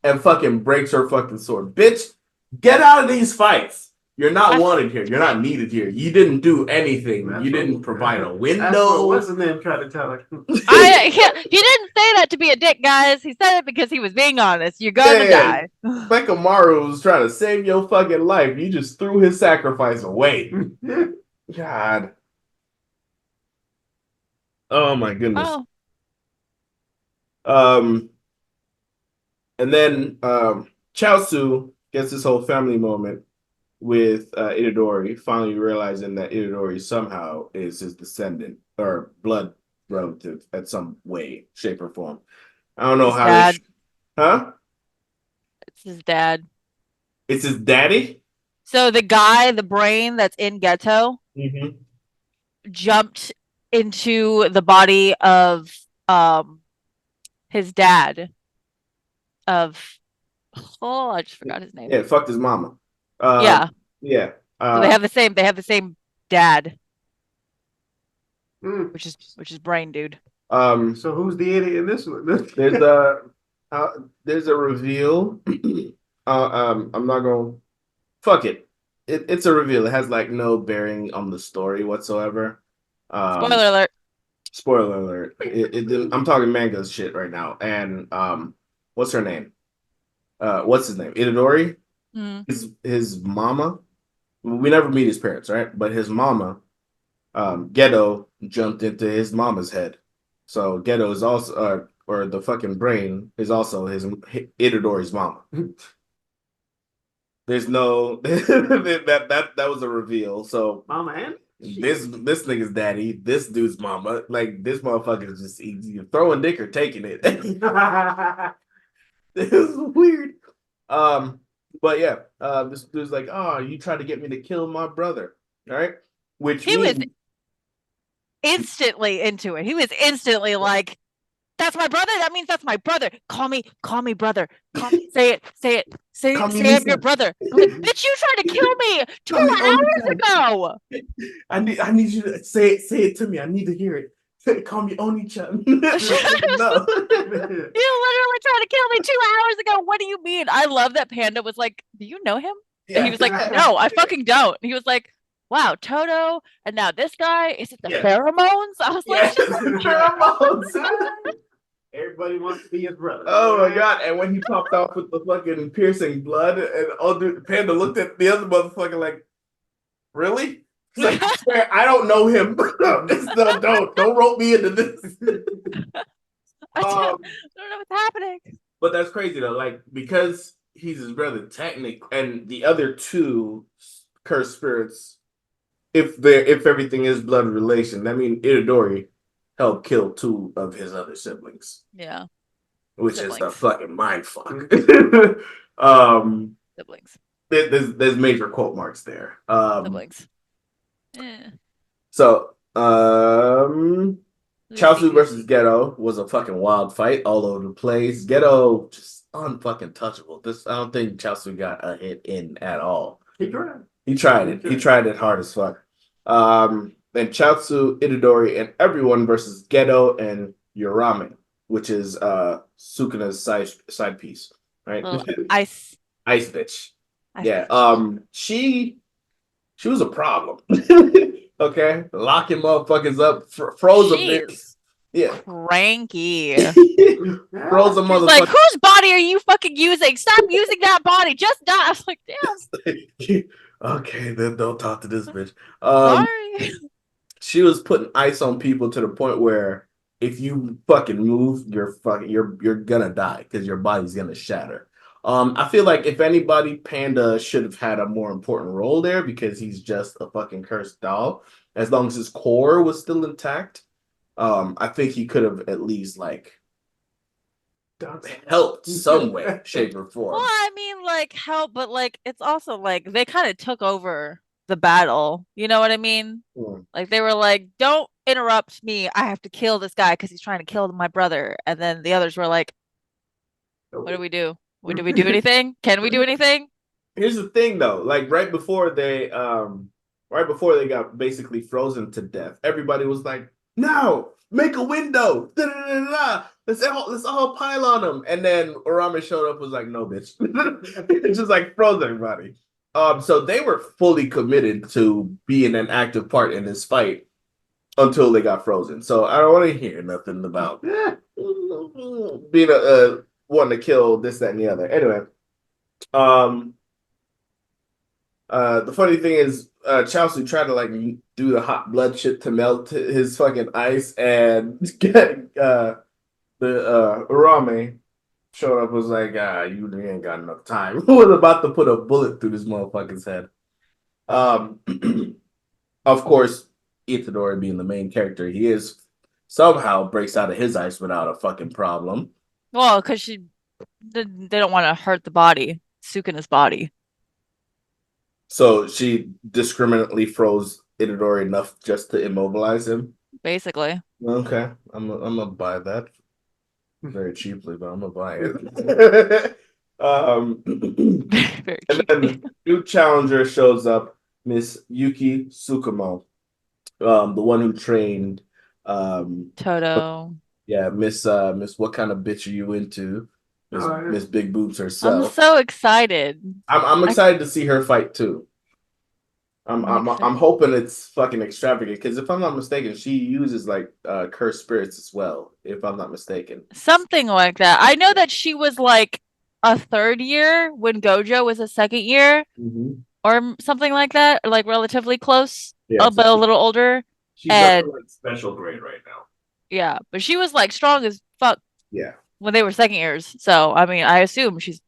and fucking breaks her fucking sword. Bitch, get out of these fights. You're not wanted here. You're not needed here. You didn't do anything. You didn't provide a window. What's the name trying to tell her? He didn't say that to be a dick, guys. He said it because he was being honest. You're gonna die. Mekamaru was trying to save your fucking life. You just threw his sacrifice away. God. Oh my goodness. Oh. And then Chaozu gets this whole family moment with Itadori, finally realizing that Itadori somehow is his descendant or blood relative at some way, shape, or form. I don't know his how. Dad. Huh? It's his dad. It's his daddy? So the guy, the brain that's in Geto, jumped into the body of his dad. I just forgot his name. Yeah, fucked his mama. Yeah. Yeah. So they have the same dad. which is brain, dude. So who's the idiot in this one? There's a reveal. I'm not gonna fuck it. It's a reveal. It has like no bearing on the story whatsoever. Spoiler alert. Spoiler alert. I'm talking manga shit right now. And what's her name? What's his name? Itadori. Mm. His mama. We never meet his parents, right? But his mama, Geto, jumped into his mama's head. So Geto is also, or the fucking brain is also his Itadori's mama. There's no that was a reveal. So Mama and this nigga's daddy, this dude's mama, like this motherfucker is just either throwing dick or taking it. It's weird. But yeah, this dude's like, oh, you tried to get me to kill my brother, all right? Which He was means instantly into it. He was instantly like, "That's my brother. That means that's my brother. Call me brother. Say it. Say I'm your brother." I'm like, "Bitch, you tried to kill me 2 hours ago." I need you to say it to me. I need to hear it. Call me Oni-chan. No. You literally tried to kill me 2 hours ago. What do you mean? I love that Panda was like, "Do you know him?" And he was like, "No, I fucking don't." And he was like, "Wow, Toto, and now this guy. Is it the pheromones?" I was like, pheromones. Everybody wants to be his brother. Oh my god! And when he popped off with the fucking piercing blood, and dude, Panda looked at the other motherfucker like, "Really?" He's like, "I swear, I don't know him. No, don't rope me into this." I don't know what's happening. But that's crazy though, like because he's his brother, technically, and the other two cursed spirits, if everything is blood relation, that means Itadori helped kill two of his other siblings. Yeah. Which is the fucking mind fuck. Siblings. There's major quote marks there. Siblings. Yeah. So, Chaozu versus Geto was a fucking wild fight all over the place. Geto just unfucking touchable. I don't think Chaozu got a hit in at all. He tried it. He tried it hard as fuck. Then Chaozu, Itadori, and everyone versus Geto and Urame, which is Sukuna's side piece, right? Ice bitch. Yeah. She was a problem. Okay, locking motherfuckers up, froze a bit. Yeah, cranky. Froze a motherfucker. Like, whose body are you fucking using? Stop using that body. Just die. I was like, damn. Okay, then don't talk to this bitch. Sorry. She was putting ice on people to the point where if you fucking move, you're gonna die because your body's gonna shatter. I feel like if anybody, Panda should have had a more important role there because he's just a fucking cursed doll. As long as his core was still intact, I think he could have at least like helped some way, shape, or form. Well, I mean, like help, but like it's also like they kind of took over the battle. You know what I mean? Like they were like, "Don't interrupt me. I have to kill this guy because he's trying to kill my brother." And then the others were like, "What do we do? Did we do anything? Can we do anything?" Here's the thing, though. Like right before they got basically frozen to death, everybody was like, "No, make a window. Da-da-da-da-da. Let's all pile on them." And then Urame showed up, was like, "No, bitch." It just like froze everybody. So they were fully committed to being an active part in this fight until they got frozen. So I don't want to hear nothing about being wanting to kill this, that, and the other. Anyway, the funny thing is, Chelsea tried to like do the hot blood shit to melt his fucking ice, and the Urame showed up, was like, you ain't got enough time. Was about to put a bullet through this motherfucker's head. Of course, Itadori being the main character he is, somehow breaks out of his ice without a fucking problem. Well, because they don't want to hurt the body, Sukuna's body. So she discriminately froze Itadori enough just to immobilize him? Basically. Okay. I'm gonna buy that very cheaply, but I'm gonna buy it. Very and then the new challenger shows up, Miss Yuki Tsukumo, the one who trained Toto. Yeah, Miss what kind of bitch are you into? Miss Big Boobs I'm herself. so excited. I'm excited to see her fight too. I'm I'm hoping it's fucking extravagant because if I'm not mistaken, she uses like cursed spirits as well. If I'm not mistaken. something like that. I know that she was like a third year when Gojo was a second year or something like that, or like relatively close, Yeah, so but a little older. she's And like special grade right now. yeah, but she was like strong as fuck Yeah, when they were second years. So I mean, I assume she's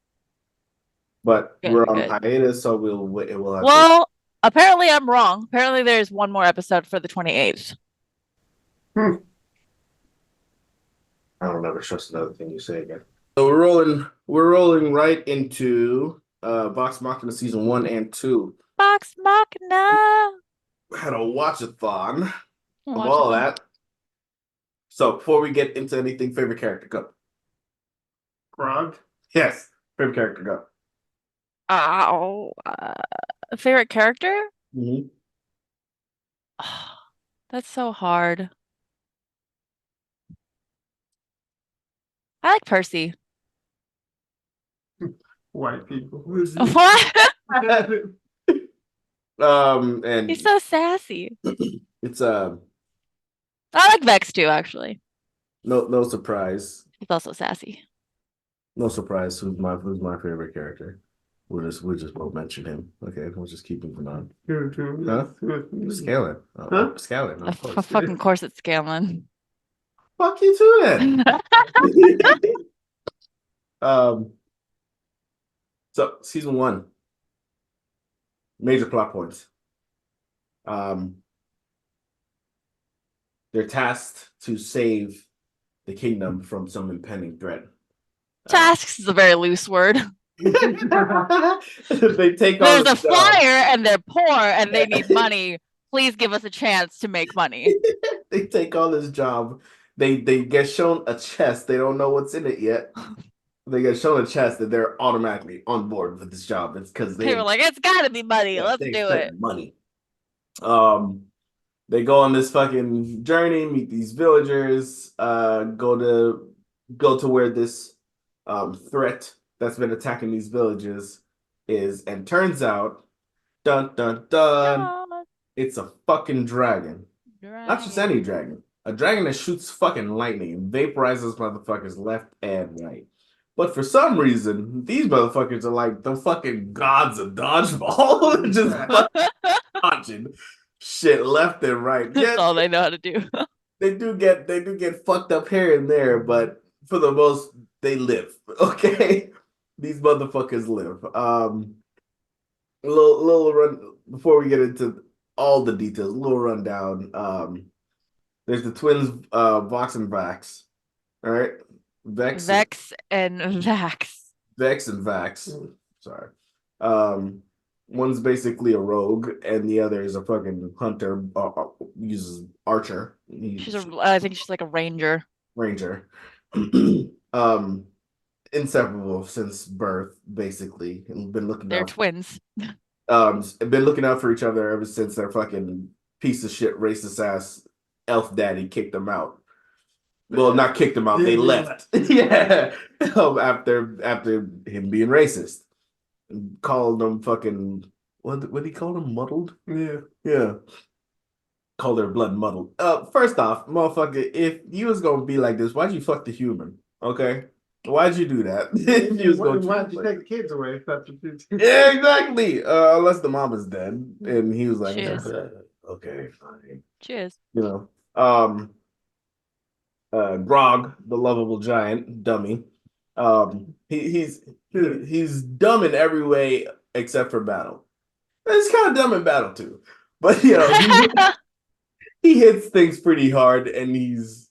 but gonna we're be on good. hiatus, so we'll have to. Well, apparently I'm wrong. Apparently there's one more episode for the 28th. Hmm. I don't ever trust another thing you say again. So we're rolling right into Vox Machina season 1 and 2. Box Machina. Had a watch-a-thon of Watch it all though. that. So before we get into anything, favorite character, go. Grog. Yes, favorite character, go. Oh, favorite character? Mm-hmm. That's so hard. I like Percy. White people. What? And He's so sassy. it's I like Vex too, actually. no surprise. He's also sassy. No surprise who's my favorite character. We'll just both mention him. Okay, we'll just keep moving on. Huh? Scaling. Huh? Scaling, of course. Fucking course it's Scanlan. Fuck you too then. um so season 1. Major plot points. Um they're tasked to save the kingdom from some impending threat. Tasks is a very loose word. They take all There's a the flyer and they're poor and they need money. Please give us a chance to make money. They take all this job. They get shown a chest. They don't know what's in it yet. They get shown a chest that they're automatically on board with this job. It's because They were like, it's gotta be money. Let's they do expect it. money. They go on this fucking journey, meet these villagers, go to where this threat that's been attacking these villages is, and turns out, dun dun dun, God, it's a fucking dragon. Not just any dragon. A dragon that shoots fucking lightning and vaporizes motherfuckers left and right. But for some reason, these motherfuckers are like the fucking gods of dodgeball. Just fucking dodging shit left and right. That's Yeah, all they know how to do. they do get fucked up here and there, but for the most, they live. Okay, these motherfuckers live. A little run before we get into all the details. A little rundown. There's the twins, Vox and Vax. All right, Vex and Vax. Vex and Vax. Sorry. Um, one's basically a rogue, and the other is a fucking hunter. Uses archer. I think she's like a ranger. Ranger. um, Inseparable since birth, basically, and been looking They're out. twins. Been looking out for each other ever since their fucking piece of shit racist ass elf daddy kicked them out. Well, not kicked them out. They left. Yeah. After him being racist, called them fucking what did he call them? Muddled. Yeah. Call their blood muddled. First off, motherfucker, if you was gonna be like this, why'd you fuck the human? Okay, why'd you do that? If you was Why'd you take the kids away? If that's what you Yeah, exactly. Unless the mama's dead, and he was like, Cheers. okay, fine. Cheers. You know. Grog, the lovable giant dummy. He's dumb in every way except for battle. He's kind of dumb in battle too, but he hits things pretty hard, and he's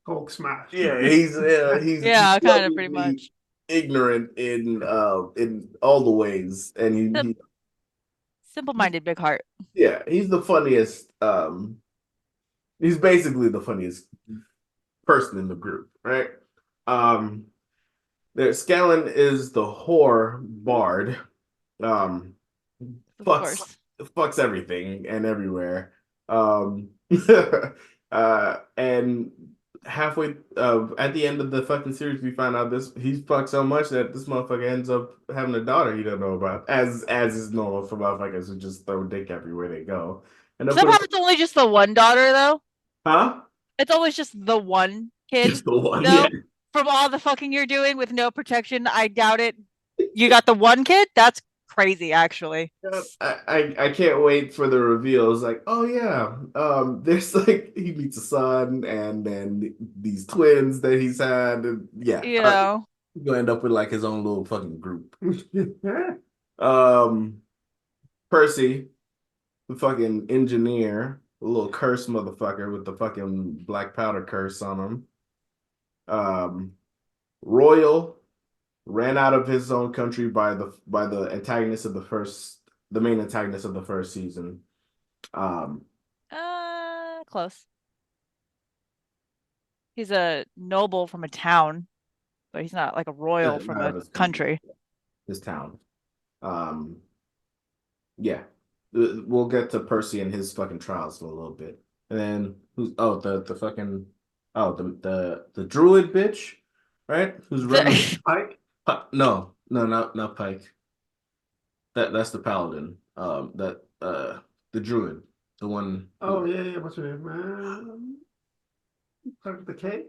Hulk smash. yeah he's Yeah, kind of pretty much. ignorant in all the ways, and he Simple-minded, big heart. yeah he's the funniest. He's basically the funniest person in the group, right? Scanlan is the whore bard. Of course. Fucks everything and everywhere. And halfway at the end of the fucking series, we find out he fucked so much that this motherfucker ends up having a daughter he don't know about, as is normal for motherfuckers who just throw dick everywhere they go. And of Somehow course, it's only just the one daughter, though. huh? It's always just the one kid, Just the one, though. yeah. From all the fucking you're doing with no protection, I doubt it. You got the one kid? That's crazy, actually. I can't wait for the reveal. It's like, oh yeah, there's like he meets a son and then these twins that he's had, and yeah, You know. he's gonna end up with like his own little fucking group. Um, Percy, the fucking engineer, a little cursed motherfucker with the fucking black powder curse on him. Royal ran out of his own country by the antagonist of the main antagonist of the first season. Close. He's a noble from a town, but he's not like a royal from Out a of his country. his town. Um, yeah, we'll get to Percy and his fucking trials in a little bit, and then the fucking the druid bitch, right? Who's running Pike? No, not Pike. That's the paladin. The druid, the one. Oh yeah. What's her name? Start with the K.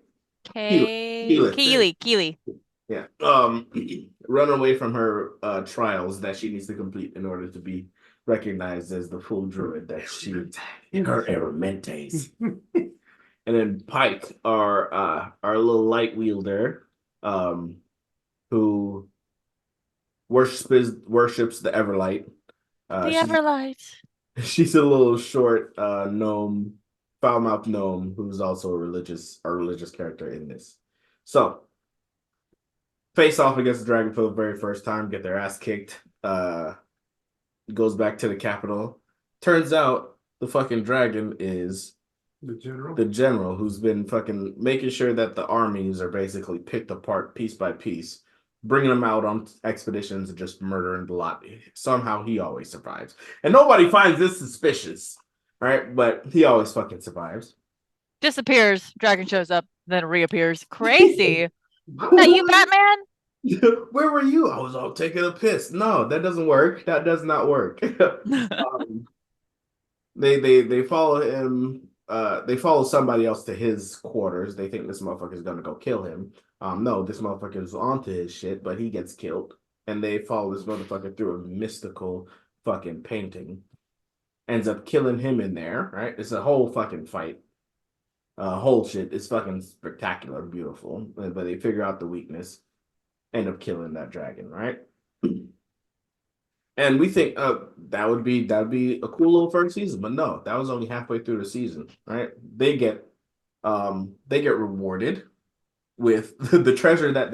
Keely. Yeah. Run away from her trials that she needs to complete in order to be recognized as the full druid that she in her Erementes. And then Pike, our little light wielder, who worships the Everlight. The Everlight. She's a little short gnome, foul-mouthed gnome who's also a religious character in this. So face off against the dragon for the very first time, get their ass kicked. Goes back to the capital. Turns out the fucking dragon is the general who's been fucking making sure that the armies are basically picked apart piece by piece, bringing them out on expeditions and just murdering the lot. Somehow he always survives. And nobody finds this suspicious, right? But he always fucking survives. Disappears. Dragon shows up, then reappears. Crazy. That you, Batman? Where were you? I was all taking a piss. No, that doesn't work. That does not work. They follow him. They follow somebody else to his quarters. They think this motherfucker is gonna go kill him. No, this motherfucker is onto his shit, but he gets killed. And they follow this motherfucker through a mystical fucking painting. Ends up killing him in there, right? It's a whole fucking fight. Whole shit. It's fucking spectacular, beautiful. But they figure out the weakness, end up killing that dragon, right? And we think that'd be a cool little first season, but no, that was only halfway through the season, right? They get rewarded with the treasure that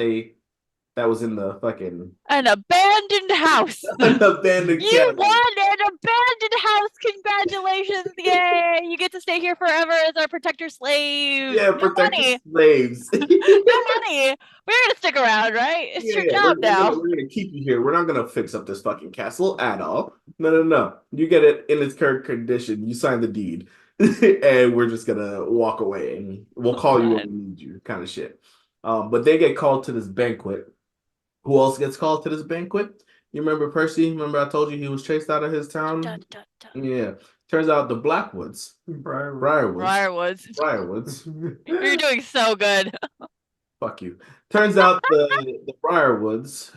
was in the fucking an abandoned house. an abandoned You cabin. won an abandoned house. Congratulations. Yay. You get to stay here forever as our protector slave. Yeah, No protect money. the slaves. No money. We're going to stick around, right? It's your job now. We're gonna keep you here. We're not gonna fix up this fucking castle at all. No. You get it in its current condition. You sign the deed, and we're just gonna walk away, and we'll call you when we need you, kind of shit. But they get called to this banquet. Who else gets called to this banquet? You remember Percy? Remember I told you he was chased out of his town? Dun, dun, dun. Yeah. Turns out the Blackwoods. Briarwoods. You're doing so good. Fuck you. Turns out the Briarwoods,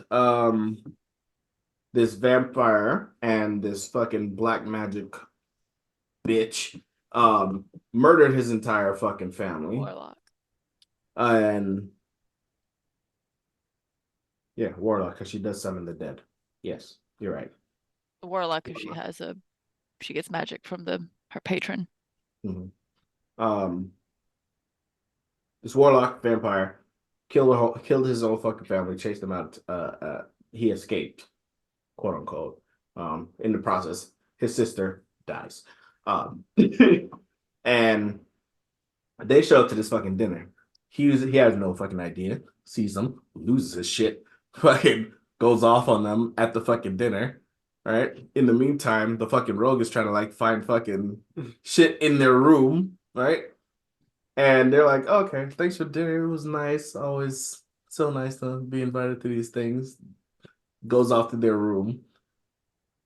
this vampire and this fucking black magic bitch, murdered his entire fucking family. Warlock. And yeah, Warlock, because she does summon the dead. Yes, you're right. The Warlock, because she gets magic from her patron. Mm-hmm. This Warlock vampire killed his own fucking family, chased him out. He escaped, quote unquote. In the process, his sister dies. And they show up to this fucking dinner. He has no fucking idea. Sees them, loses his shit, fucking goes off on them at the fucking dinner. Right. In the meantime, the fucking rogue is trying to like find fucking shit in their room. Right. And they're like, okay, thanks for dinner. It was nice. Always so nice to be invited to these things. Goes off to their room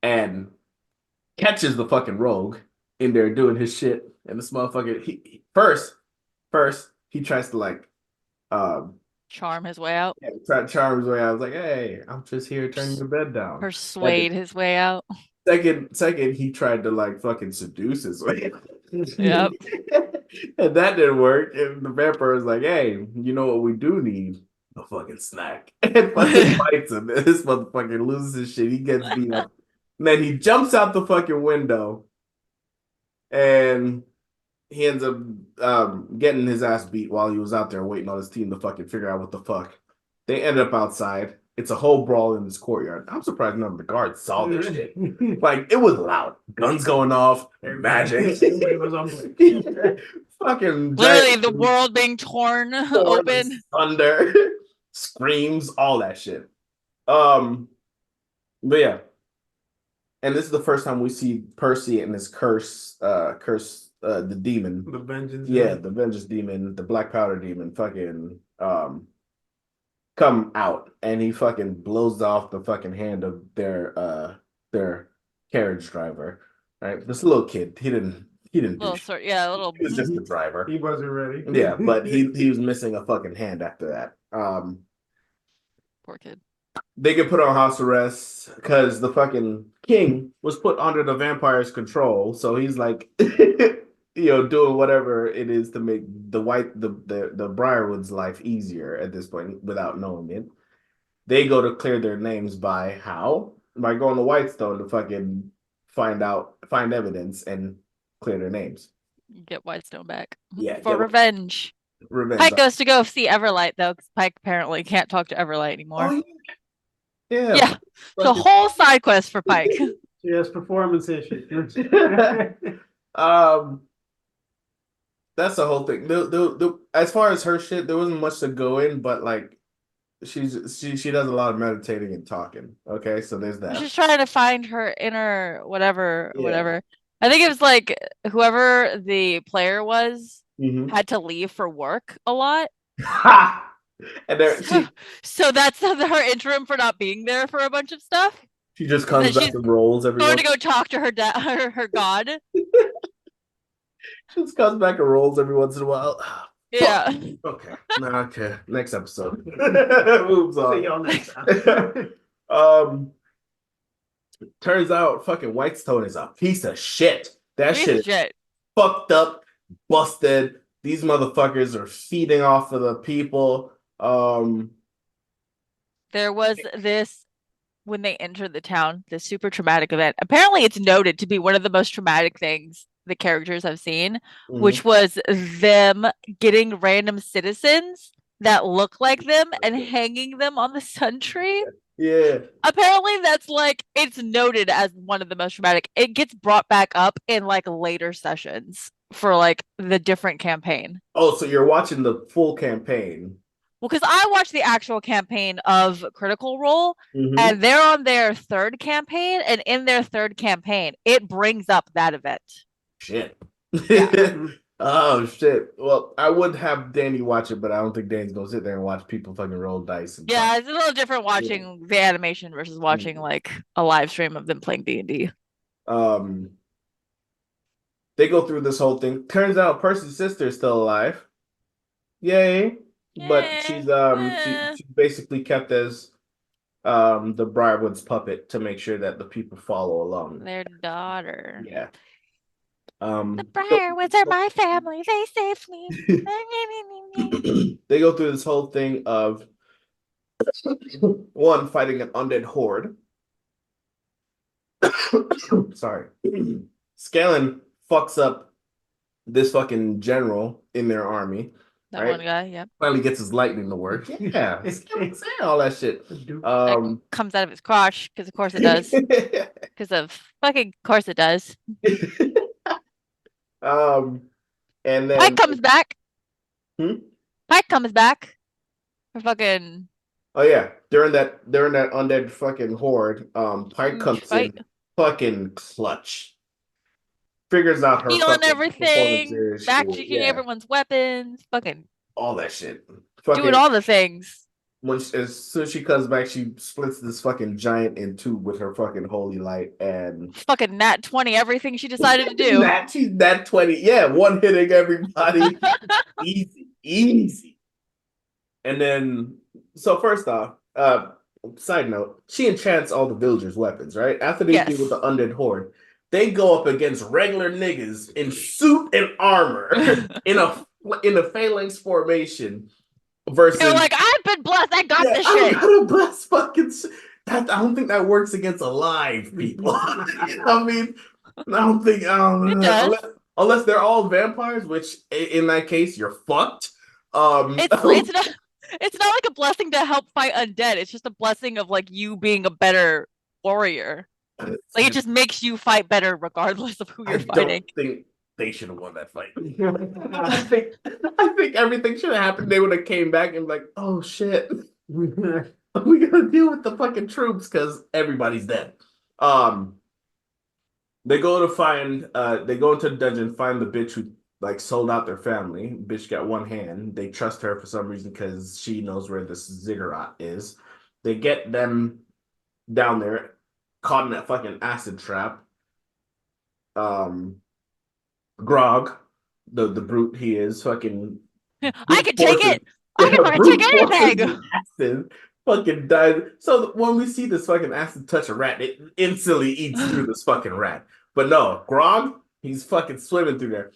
and catches the fucking rogue in there doing his shit. And this motherfucker, first, he tries to like, um, Charm his way out. yeah, try to charm his way out. I was like, hey, I'm just here turning your bed down. Persuade his way out. Second, he tried to like fucking seduce his way. Yep. And that didn't work. And the vampire was like, hey, you know what we do need? A fucking snack. And fucking fights him. And this motherfucker loses his shit. He gets beat up. And then he jumps out the fucking window and he ends up getting his ass beat while he was out there waiting on his team to fucking figure out what the fuck. They ended up outside. It's a whole brawl in this courtyard. I'm surprised none of the guards saw this shit. Like, it was loud. Guns going off, magic. Fucking Literally, the world being torn open. Thunder, screams, all that shit. But yeah. And this is the first time we see Percy and his curse, the demon. The vengeance. Yeah, the vengeance demon, the black powder demon, fucking come out, and he fucking blows off the fucking hand of their carriage driver. Right, this little kid, he didn't Little do shit. sort, yeah, a little. He was just the driver. He wasn't ready. Yeah, but he was missing a fucking hand after that. Poor kid. They get put on house arrest because the fucking king was put under the vampire's control. So he's like, doing whatever it is to make the Briarwood's life easier at this point without knowing it. They go to clear their names by how? By going to Whitestone to fucking find evidence and clear their names. Get Whitestone back. Yeah, For revenge. Pike goes to go see Everlight though, because Pike apparently can't talk to Everlight anymore. Oh, yeah. Yeah. It's a whole side quest for Pike. Yes, performance issues. That's the whole thing. As far as her shit, there wasn't much to go in, but like she does a lot of meditating and talking. Okay, so there's that. She's trying to find her inner whatever. I think it was like whoever the player was had to leave for work a lot. And so that's her interim for not being there for a bunch of stuff. She just comes back and rolls every going to go talk to her her god. She just comes back and rolls every once in a while. Yeah. Okay. Next episode. Moves on. See y'all next time. Turns out fucking Whitestone is a piece of shit. That shit is fucked up, busted. These motherfuckers are feeding off of the people. There was this when they entered the town, this super traumatic event. Apparently, it's noted to be one of the most traumatic things the characters have seen, which was them getting random citizens that look like them and hanging them on the sun tree. Yeah. Apparently, that's like it's noted as one of the most traumatic. It gets brought back up in like later sessions for like the different campaign. Oh, so you're watching the full campaign. Well, because I watched the actual campaign of Critical Role, and they're on their third campaign, and in their third campaign, it brings up that event. Shit. Yeah. Oh, shit. Well, I would have Danny watch it, but I don't think Danny's going to sit there and watch people fucking roll dice. Yeah, it's a little different watching the animation versus watching, like, a live stream of them playing D&D. They go through this whole thing. Turns out Percy's sister is still alive. Yay. But she's basically kept as the Briarwood's puppet to make sure that the people follow along. Their daughter. Yeah. The Briarwoods are my family. They saved me. They go through this whole thing of one fighting an undead horde. Sorry. Scanlan fucks up this fucking general in their army. That one guy, yeah. Finally gets his lightning to work. Yeah, all that shit. It comes out of his crotch, because of course it does. Because of fucking course it does. And then Pike comes back. Pike comes back. For fucking. Oh yeah, during that undead fucking horde, Pike comes in fucking clutch. figures out her Stealing fucking performance everything, is shit. backchecking Yeah, everyone's weapons, fucking all that shit. doing Fucking all the things. as soon as she comes back, she splits this fucking giant in two with her fucking holy light, and Fucking nat 20, everything she decided to do. she's that 20. Yeah, one hitting everybody, easy. And then, so first off, side note, she enchants all the villagers' weapons, right? After they deal with Yes. the undead horde, they go up against regular niggas in suit and armor in a phalanx formation They're versus like, I've been blessed. I got this I shit. got a bless fucking that. I don't think that works against alive people. I mean, I don't It know. does. Unless they're all vampires, which in that case you're fucked. It's not like a blessing to help fight undead. It's just a blessing of like you being a better warrior. Like it just makes you fight better regardless of who you're fighting. Don't think they should have won that fight. I think everything should have happened. They would have came back and like, oh shit, we gotta deal with the fucking troops because everybody's dead. They go to find. They go into the dungeon, find the bitch who like sold out their family. Bitch got one hand. They trust her for some reason because she knows where this ziggurat is. They get them down there, caught in that fucking acid trap. Um, Grog, the brute he is, fucking I brute can take forces, it. I can fucking brute take forces anything. the acid, fucking dies. So when we see this fucking acid touch a rat, it instantly eats through this fucking rat. But no, Grog, he's fucking swimming through there.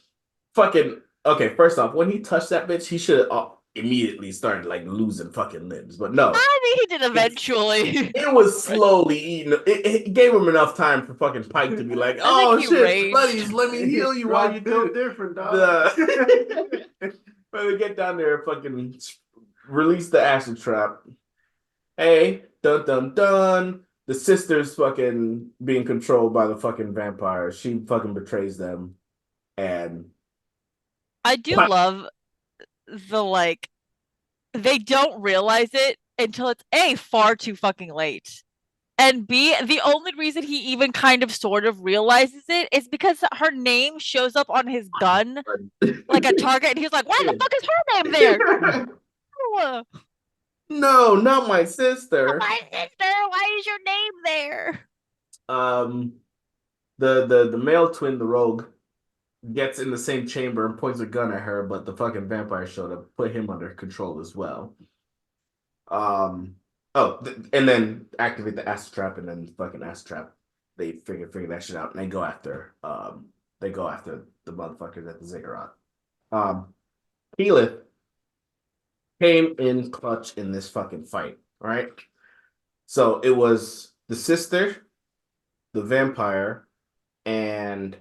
Fucking okay. First off, when he touched that bitch, he should have immediately started like losing fucking limbs. But no, I think he did eventually. it was slowly eating. It gave him enough time for fucking Pike to be like, I think "Oh he shit, raged. buddies, let me heal you while you do it." different, dog. But they get down there and fucking release the acid trap. Hey, dun dun dun. The sister's fucking being controlled by the fucking vampire. She fucking betrays them, and I do love the like they don't realize it until it's A, far too fucking late. And B, the only reason he even kind of sort of realizes it is because her name shows up on his gun like a target, and he's like, why the fuck is her name there? Oh, no, not my sister. my sister, why is your name there? Um, the male twin, the rogue, gets in the same chamber and points a gun at her, but the fucking vampire showed up, put him under control as well. And then activate the acid trap, and then fucking acid trap. They figure that shit out, and they go after the motherfuckers at the ziggurat. Keyleth came in clutch in this fucking fight, right? So it was the sister, the vampire, and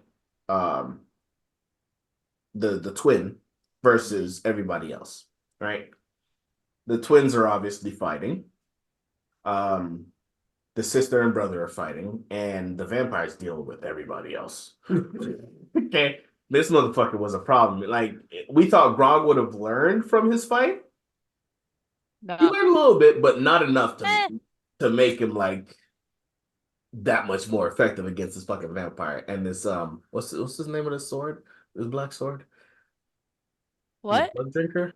the twin versus everybody else, right? The twins are obviously fighting. The sister and brother are fighting, and the vampires deal with everybody else. Okay, this motherfucker was a problem. Like we thought Grog would have learned from his fight. No. He learned a little bit, but not enough to make him like that much more effective against this fucking vampire. And this what's his name of this sword? This black sword? What? Blood drinker?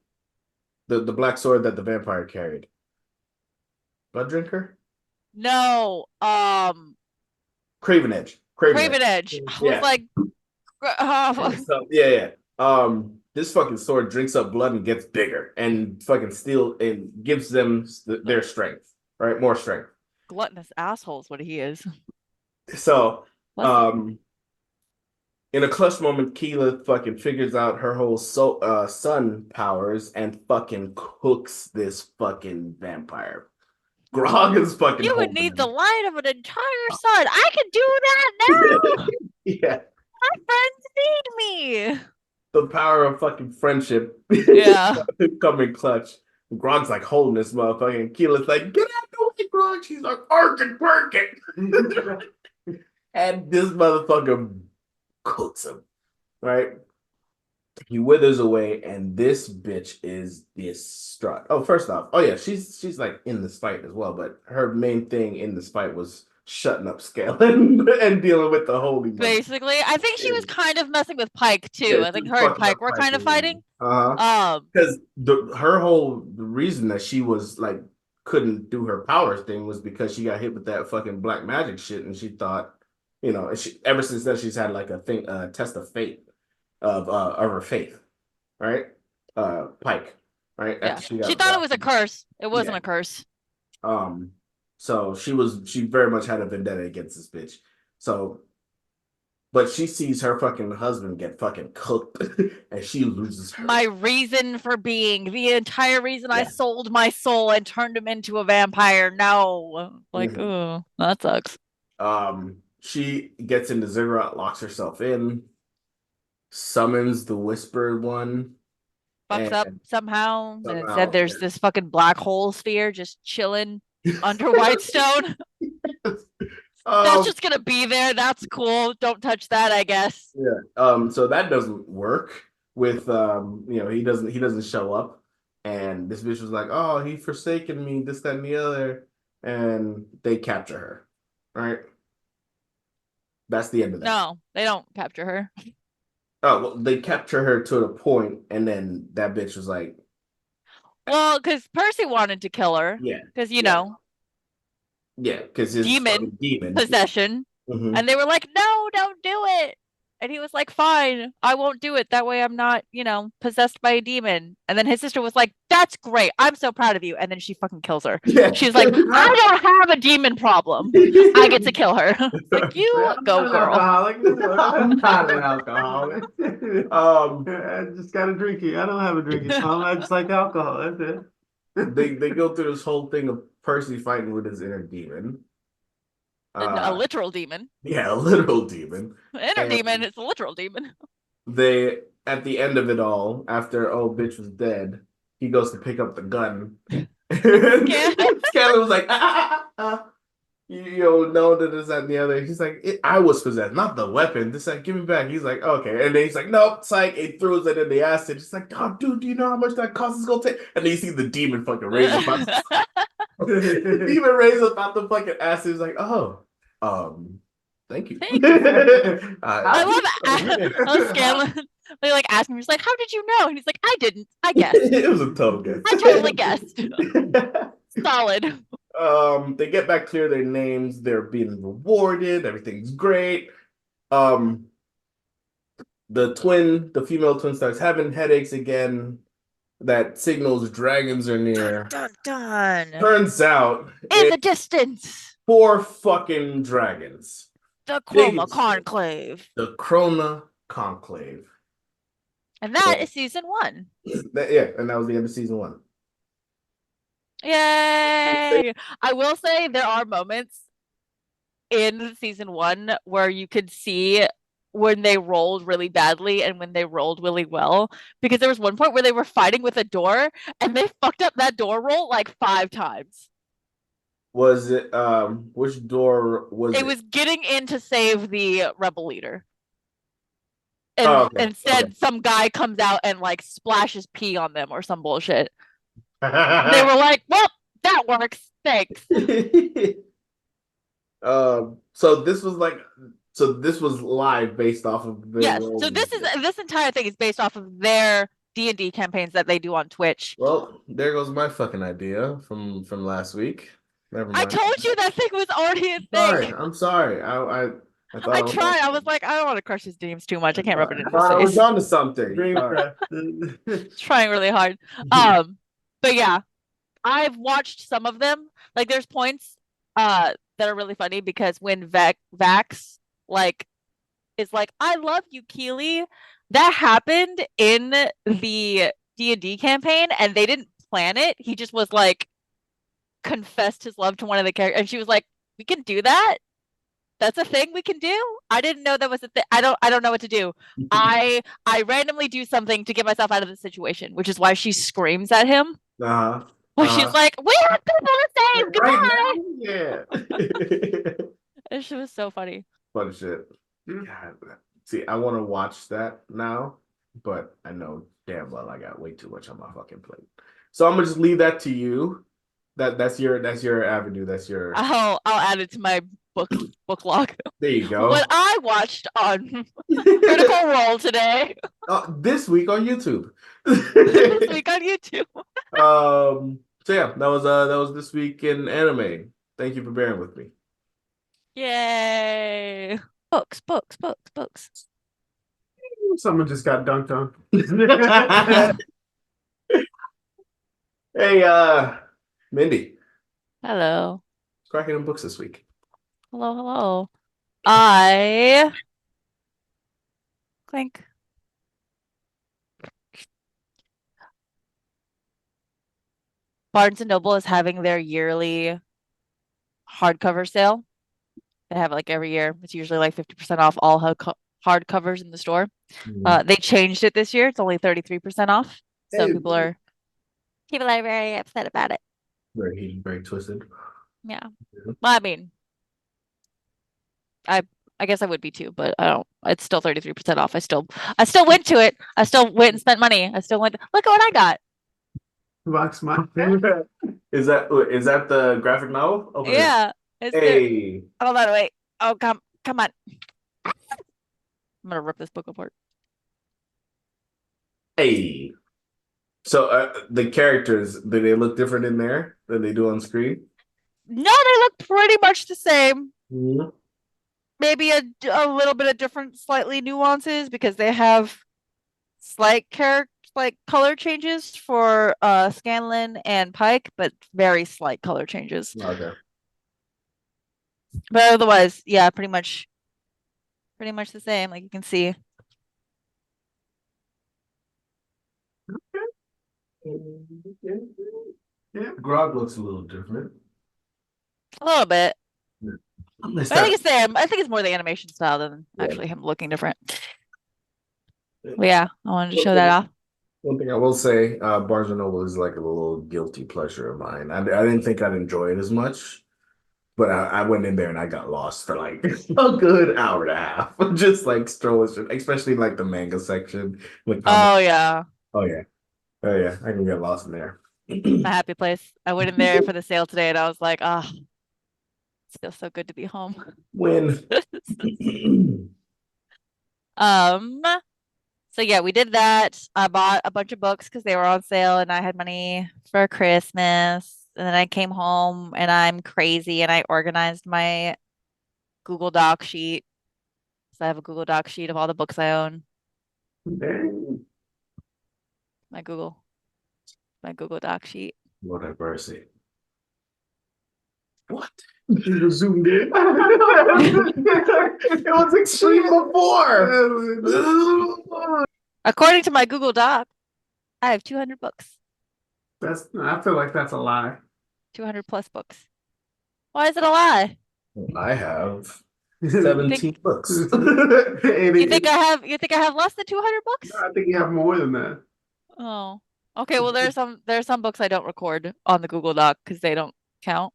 The black sword that the vampire carried. Blood drinker? No. Craven Edge. Craven Edge. I was Yeah. like, So, yeah. This fucking sword drinks up blood and gets bigger and fucking steal and gives them their strength, right? More strength. gluttonous asshole is what he is. So, in a clutch moment, Keela fucking figures out her whole sun powers and fucking cooks this fucking vampire. Grog is fucking. You would need the light of an entire sun. I can do that now. Yeah. My friends need me. The power of fucking friendship. Yeah. Coming clutch. Grog's like holding this motherfucker, and Keela's like, get out the way, Grog. She's like, arkin' perkin. And this motherfucker cooks him, right? He withers away, and this bitch is distraught. Oh, first off, oh yeah, she's like in this fight as well, but her main thing in this fight was shutting up Scanlan and dealing with the holy one. Basically, I think she was kind of messing with Pike too. Yeah, I think she her and fucking up Pike were Pike kind of and fighting. because her whole reason that she was like couldn't do her powers thing was because she got hit with that fucking black magic shit, and she thought, ever since then she's had like a test of fate of her faith, right? Pike, right? Yeah, After she she got thought it was a blasted. curse. It wasn't Yeah. a curse. So she very much had a vendetta against this bitch. So, but she sees her fucking husband get fucking cooked, and she loses her. My reason for being, the entire reason I Yeah. sold my soul and turned him into a vampire. No, like, oh, that sucks. She gets into Ziggurat, locks herself in, summons the Whispered One, Fucks up and somehow, and instead somehow there's this fucking black hole sphere just chilling under Whitestone. That's just gonna be there. That's cool. Don't touch that, I guess. yeah. So that doesn't work with he doesn't show up, and this bitch was like, oh, he forsaken me, this, that, and the other, and they capture her, right? That's the end of that. No, they don't capture her. Oh, well, they capture her to a point, and then that bitch was like, Well, because Percy wanted to kill her. yeah, Because, yeah, because his demon demon possession. Mhm. And they were like, no, don't do it. And he was like, fine, I won't do it. That way I'm not, possessed by a demon. And then his sister was like, that's great. I'm so proud of you. And then she fucking kills her. Yeah. She's like, I don't have a demon problem. I get to kill her. Like, you go, girl. I'm not an alcoholic. I just got a drinking. I don't have a drinking problem. I just like alcohol. That's it. they go through this whole thing of Percy fighting with his inner demon. A literal demon. Yeah, a literal demon. Inner demon is a literal demon. They, at the end of it all, after old bitch was dead, he goes to pick up the gun. Scanlan was like, you don't know that this, that, and the other. He's like, I was possessed, not the weapon. This, like, give me back. He's like, okay. And then he's like, nope, psych. He throws it in the acid. He's like, oh, dude, do you know how much that cost is going to take? And then you see the demon fucking raise up out the demon raise up out the fucking acid. He's like, oh, thank you. I love Scanlan. They like ask him, he's like, how did you know? And he's like, I didn't. I guessed. It was a total guess. I totally guessed. Solid. They get back clear their names, they're being rewarded, everything's great. The female twin starts having headaches again. That signals dragons are near. Dun, dun. Turns out in the distance, 4 fucking dragons. The Chroma Conclave. The Chroma Conclave. And that is season 1. Yeah, and that was the end of season 1. Yay! I will say there are moments in season 1 where you could see when they rolled really badly and when they rolled really well. Because there was one point where they were fighting with a door and they fucked up that door roll like 5 times. Was it which door was it? It was getting in to save the rebel leader. And instead some guy comes out and like splashes pee on them or some bullshit. They were like, well, that works. Thanks. So this was live based off of the Yes. So this entire thing is based off of their D&D campaigns that they do on Twitch. Well, there goes my fucking idea from last week. Never mind. I told you that thing was already a thing. I'm sorry. I tried. I was like, I don't want to crush his dreams too much. I can't rub it in his face. I was on to something. Trying really hard. But yeah, I've watched some of them. Like, there's points that are really funny because when Vax like is like, I love you, Keely. That happened in the D&D campaign, and they didn't plan it. He just was like confessed his love to one of the characters, and she was like, we can do that. That's a thing we can do. I didn't know that was a thing. I don't know what to do. I randomly do something to get myself out of the situation, which is why she screams at him. She's like, we have people to save. Goodbye. Yeah. And she was so funny. Fun shit. God. See, I want to watch that now, but I know damn well I got way too much on my fucking plate. So I'm gonna just leave that to you. That's your avenue. That's your. I'll add it to my book log. There you go. What I watched on Critical Role today. This week on YouTube. This week on YouTube. So yeah, that was this week in anime. Thank you for bearing with me. Yay. Books. Someone just got dunked on. Hey, Mindy, Hello. cracking in books this week. Hello. I think Barnes and Noble is having their yearly hardcover sale. They have it like every year. It's usually like 50% off all hardcovers in the store. They changed it this year. It's only 33% off. So Hey, people are very upset about it. Very twisted. Yeah. Well, I mean, I guess I would be too, but I don't. It's still 33% off. I still went to it. I still went and spent money. I still went. Look at what I got. Vox Mach. Is that the graphic novel? Open it. Yeah. It's Hey. Hold on, wait. Oh, come on. I'm gonna rip this book apart. Hey. So the characters, do they look different in there than they do on screen? No, they look pretty much the same. Mhm. Maybe a little bit of different, slightly nuances because they have slight color changes for Scanlan and Pike, but very slight color changes. Okay. But otherwise, yeah, pretty much the same. Like you can see. Yeah. Grog looks a little different. A little bit. They But I start- think it's them. I think it's more the animation style than Yeah. actually him looking different. But yeah, I wanted to show that off. One thing I will say, Barnes and Noble is like a little guilty pleasure of mine. I didn't think I'd enjoy it as much, but I went in there and I got lost for like a good hour and a half, just like strolling, especially like the manga section. With Oh yeah, oh yeah, I can get lost in there. my happy place. I went in there for the sale today, and I was like, ah, it feels so good to be home. When So yeah, we did that. I bought a bunch of books because they were on sale, and I had money for Christmas. And then I came home, and I'm crazy, and I organized my Google Doc sheet. So I have a Google Doc sheet of all the books I own. Dang. My Google Doc sheet. Lord have mercy. What? You just zoomed in. It was extreme before. According to my Google Doc, I have 200 books. I feel like that's a lie. 200 plus books. Why is it a lie? I have 17 books. You think I have less than 200 books? I think you have more than that. Oh. Okay, well there's some books I don't record on the Google Doc because they don't count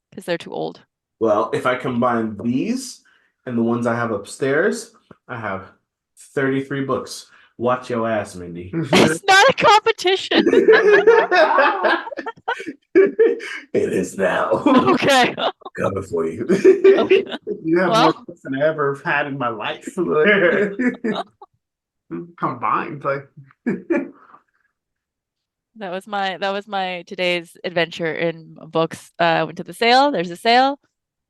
because they're too old. Well, if I combine these and the ones I have upstairs, I have 33 books. Watch your ass, Mindy. It's not a competition. It is now. Okay. Coming for you. Okay. You have Well. more books than I ever have had in my life. Combined, like That was my today's adventure in books. I went to the sale. There's a sale.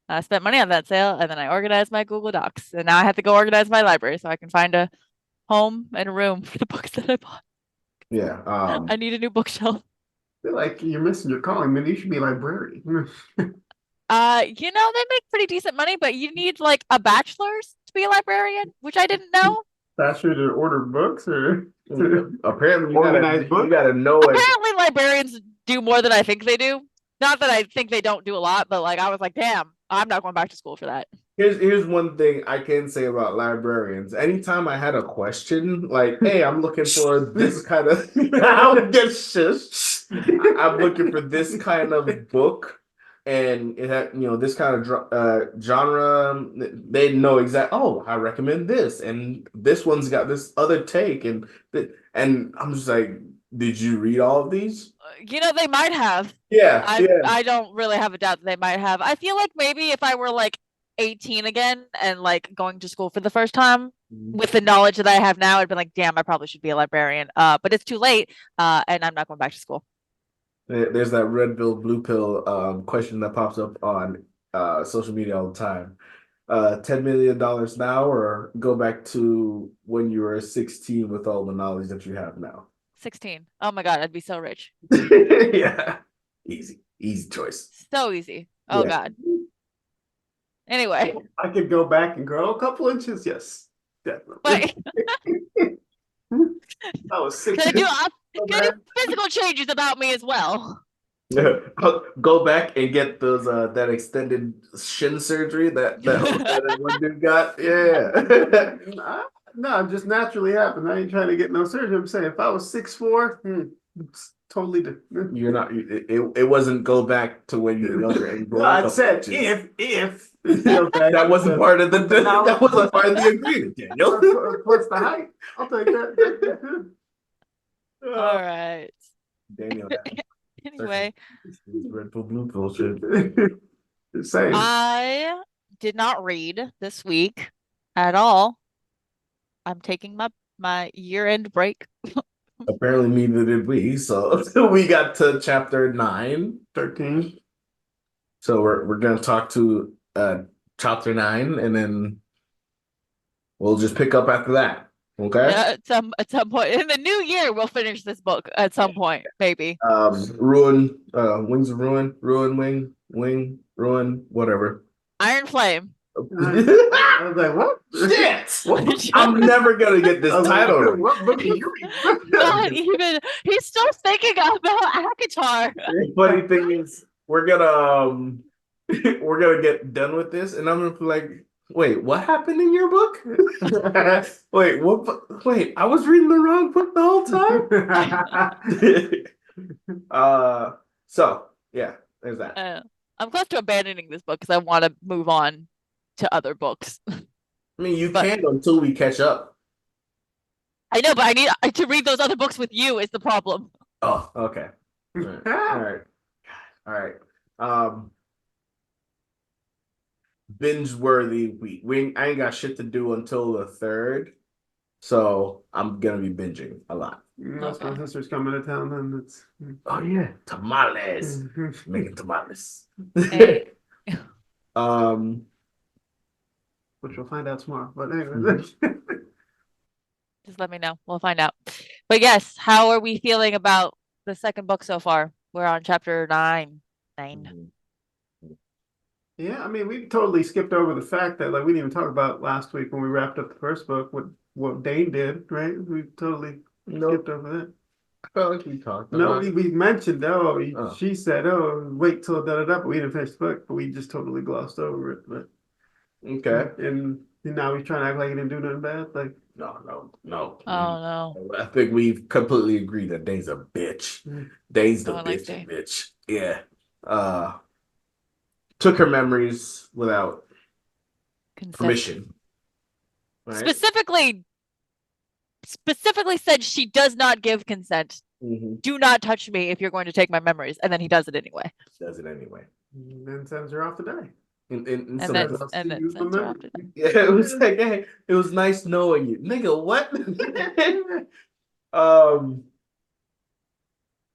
I spent money on that sale, and then I organized my Google Docs. And now I have to go organize my library so I can find a home and a room for the books that I bought. Yeah. I need a new bookshelf. I feel like you're missing your calling, man. You should be a librarian. They make pretty decent money, but you need like a bachelor's to be a librarian, which I didn't know. Faster to order books or Apparently, Organized books? you gotta know it. Apparently, librarians do more than I think they do. Not that I think they don't do a lot, but like I was like, damn, I'm not going back to school for that. Here's one thing I can say about librarians. Anytime I had a question, like, hey, I'm looking for this kind of I'm looking for this kind of book, and it had, this kind of genre, they know exactly, oh, I recommend this, and this one's got this other take, and I'm just like, Did you read all of these? They might have. Yeah, yeah. I don't really have a doubt that they might have. I feel like maybe if I were like 18 again and like going to school for the first time with the knowledge that I have now, I'd been like, damn, I probably should be a librarian. But it's too late, and I'm not going back to school. There's that red pill, blue pill question that pops up on social media all the time. $10 million now, or go back to when you were 16 with all the knowledge that you have now? 16. Oh my God, I'd be so rich. Yeah. Easy choice. So easy. Oh Yeah. God. Anyway, I could go back and grow a couple inches. Yes, definitely. but I was six. can I do physical changes about me as well? Yeah. Go back and get those that extended shin surgery that one dude got. Yeah. No, just naturally happened. I ain't trying to get no surgery. I'm saying if I was 6'4", it's totally different. You're not it wasn't go back to when you were younger and grow No, a I couple said inches. if That wasn't part of that wasn't part of the agreement, Daniel. Plus the height. I'll take that. All right. Daniel Anyway, red pill blue pill shit. Same. I did not read this week at all. I'm taking my year-end break. Apparently neither did we. So we got to chapter 9. 13. So we're gonna talk to chapter 9, and then we'll just pick up after that. Okay. Yeah, at some point in the new year, we'll finish this book at some point, maybe. Ruin, Wings of Ruin, Wing, Ruin, whatever. Iron Flame. I was like, what? Shit! What? I'm never gonna get this title right. What book are you Not even. He's still thinking about Akatar. Funny thing is, we're gonna we're gonna get done with this, and I'm gonna be like, wait, what happened in your book? Wait, what? Wait, I was reading the wrong book the whole time. So yeah, there's that. I'm close to abandoning this book because I want to move on to other books. I mean, you can until we catch up. I know, but I need to read those other books with you is the problem. Oh, okay. All right. Binge worthy week. I ain't got shit to do until the 3rd, so I'm gonna be binging a lot. That's my sister's coming to town, then it's. Oh yeah, tamales. Making tamales. Hey. Which we'll find out tomorrow. But anyway. Just let me know. We'll find out. But yes, how are we feeling about the second book so far? We're on chapter 9. Yeah, I mean, we totally skipped over the fact that, like, we didn't even talk about last week when we wrapped up the first book, what Dane did, right? We totally skipped over that. I felt like we talked. No, we mentioned, she said, wait till da-da-da, but we didn't finish the book, but we just totally glossed over it. But okay. And now he's trying to act like he didn't do nothing bad. Like, no. Oh no. I think we've completely agreed that Dane's a bitch. Dane's the bitch. Yeah. Took her memories without permission. Right? Specifically said she does not give consent. Do not touch me if you're going to take my memories. And then he does it anyway. And then sends her off to die. And then sends her off to die. Yeah, it was like, hey, it was nice knowing you. Nigga, what?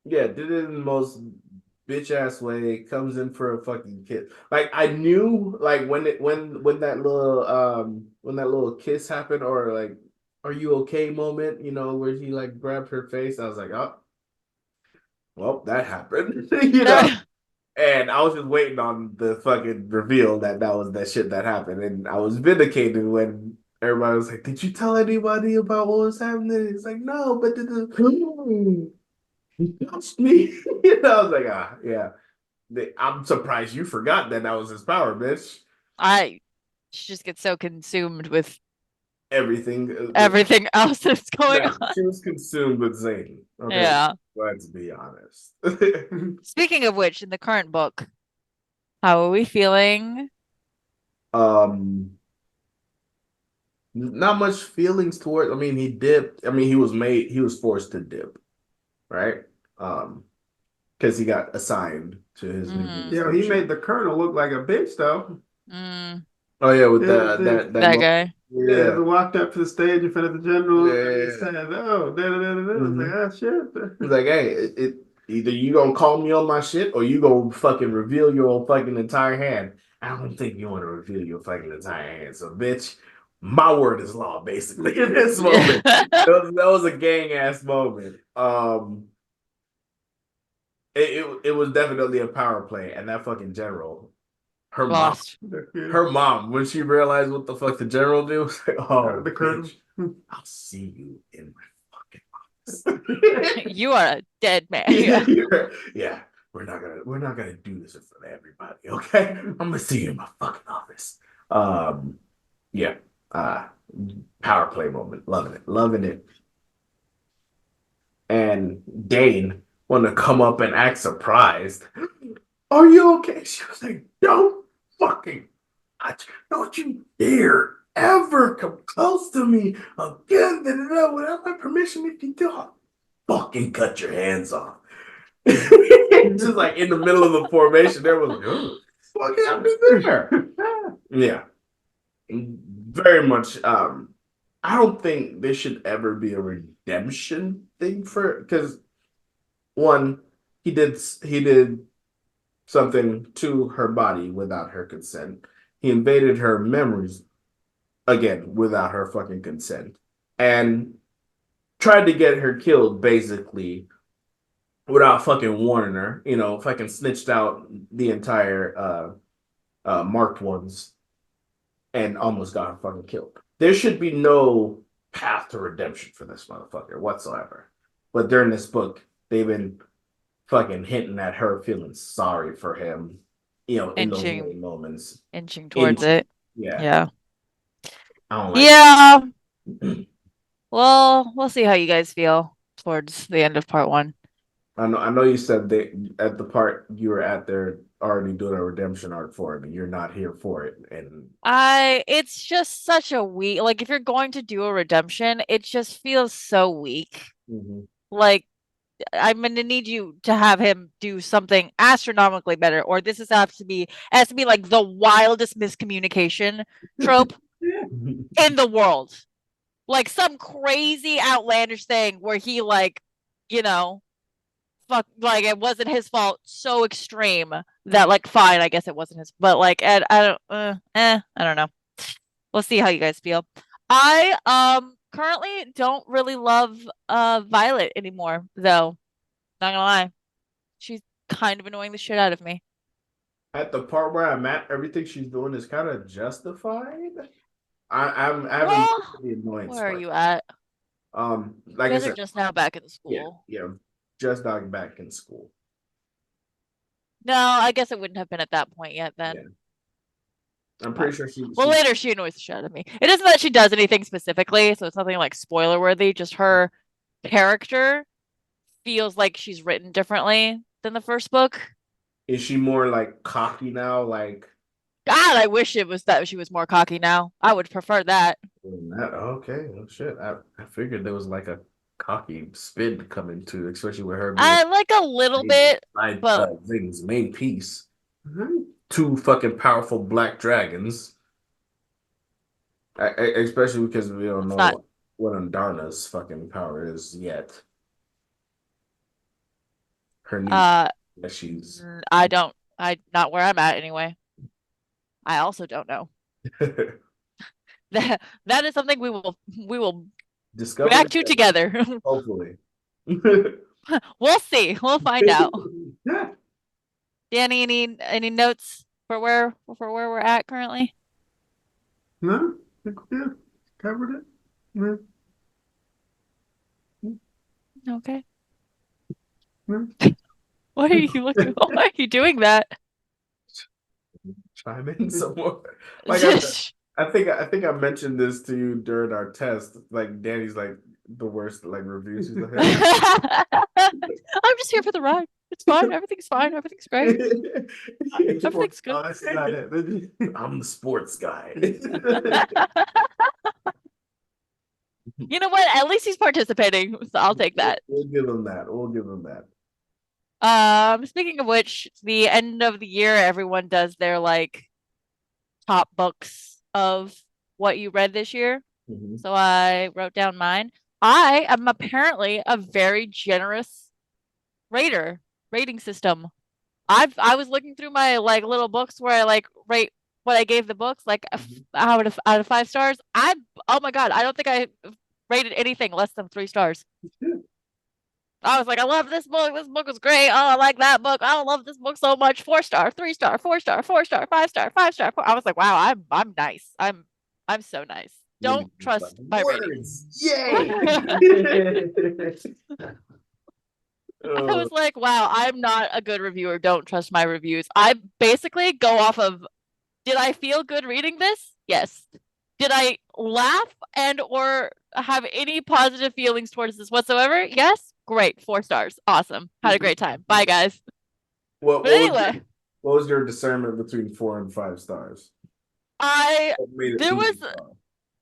Yeah, did it in the most bitch ass way. Comes in for a fucking kiss. Like I knew, like when that little kiss happened, or like, are you okay moment, where he like grabbed her face. I was like, oh, well, that happened, And I was just waiting on the fucking reveal that was that shit that happened, and I was vindicated when everybody was like, "Did you tell anybody about what was happening?" It's like, no, but he touched me. I was like, yeah. I'm surprised you forgot that was his power, bitch. She just gets so consumed with everything else that's going on. She was consumed with Zane. Okay? Yeah. Let's be honest. Speaking of which, in the current book, how are we feeling? Not much feelings toward. I mean, he dipped. I mean, he was forced to dip. right? Because he got assigned to his new Mhm. Yo, he station. made the colonel look like a bitch though. Mm, Oh yeah, with Yeah, that that moment. guy. Yeah, Yeah. they walked up to the stage in front of the general and he Yeah. said, "Oh, da da da da." I was like, Mhm. "Ah, He's shit." like, hey, either you gonna call me on my shit or you gonna fucking reveal your fucking entire hand. I don't think you want to reveal your fucking entire hand. So, bitch, my word is law, basically, in this moment. That was a gang ass moment. It was definitely a power play, and that fucking general, her mom, Lost. her mom, when she realized what the fuck the general did, was like, oh, The colonel. bitch, I'll see you in my fucking office. You are a dead man. Yeah. Yeah, we're not gonna do this in front of everybody, okay? I'm gonna see you in my fucking office. Yeah, uh, power play moment, loving it. And Dane wanted to come up and act surprised. Are you okay? She was like, don't fucking, don't you dare ever come close to me again, without my permission. If you do, I'll fucking cut your hands off. Just like in the middle of the formation, there was like, oh, what happened there? Yeah, very much. I don't think there should ever be a redemption thing for because one, he did something to her body without her consent. He invaded her memories again without her fucking consent, and tried to get her killed basically without fucking warning her. Fucking snitched out the entire marked ones and almost got her fucking killed. There should be no path to redemption for this motherfucker whatsoever. But during this book, they've been fucking hinting at her feeling sorry for him, in those Inching little moments. inching In towards it. Yeah, Yeah. I don't like Yeah. it. Well, we'll see how you guys feel towards the end of part one. I know you said that at the part you were at there already doing a redemption arc for him, and you're not here for it. And It's just such a weak, like if you're going to do a redemption, it just feels so weak. Mhm. Like I'm gonna need you to have him do something astronomically better, or this has to be like the wildest miscommunication trope in the world. Like some crazy outlandish thing where he you know, fuck like it wasn't his fault so extreme that like fine, I guess it wasn't his but like I don't I don't know. We'll see how you guys feel. I currently don't really love Violet anymore though. Not gonna lie. She's kind of annoying the shit out of me. At the part where I'm at, everything she's doing is kind of justified. I haven't Well, reached the annoyance where are part. you at? You Like I guys are said, just now back in the yeah, school. yeah, just got back in school. No, I guess it wouldn't have been at that point yet Yeah, then. I'm But pretty sure she well, she later she annoys the shit out of me. It isn't that she does anything specifically, so it's nothing like spoiler worthy. Just her character feels like she's written differently than the first book. is she more like cocky now, like God, I wish it was that she was more cocky now. I would prefer that. that? Okay, oh shit. I figured there was like a cocky spin coming to, especially with her being I like a little bit, but Zing's main piece. Mhm. Two fucking powerful black dragons. Especially because we don't it's not. know what Andarna's fucking power is yet. Her new Uh, that she's I don't. I not where I'm at anyway. I also don't know. That is something we will discovered react it, to together. hopefully. We'll see. We'll find out. Yeah. Danny, any notes for where we're at currently? No, yeah, covered it. Yeah. Okay. Yeah. Why are you looking? Why are you doing that? Chime in some more. Like Just I think I mentioned this to you during our test. Like Danny's like the worst like reviews she's like, I'm just here for the ride. It's fine. Everything's fine. Everything's great. Everything's good. Oh, that's not it. I'm the sports guy. You know what? At least he's participating, so I'll take that. We'll give him that. We'll give him that. Speaking of which, the end of the year, everyone does their like top books of what you read this year. Mhm. So I wrote down mine. I am apparently a very generous rating system. I was looking through my like little books where I like rate what I gave the books like out of 5 stars. Oh my God, I don't think I rated anything less than 3 stars. I was like, I love this book. This book was great. Oh, I like that book. I love this book so much. 4 star, 3 star, 4 star, 4 star, 5 star, 5 star. I was like, wow, I'm nice. I'm so nice. Don't trust my ratings. Words. Yay! I was like, wow, I'm not a good reviewer. Don't trust my reviews. I basically go off of, did I feel good reading this? Yes. Did I laugh and or have any positive feelings towards this whatsoever? Yes. Great. 4 stars. Awesome. Had a great time. Bye, guys. What, But what was anyway, what was your discernment between 4 and 5 stars? I What made it there too was far?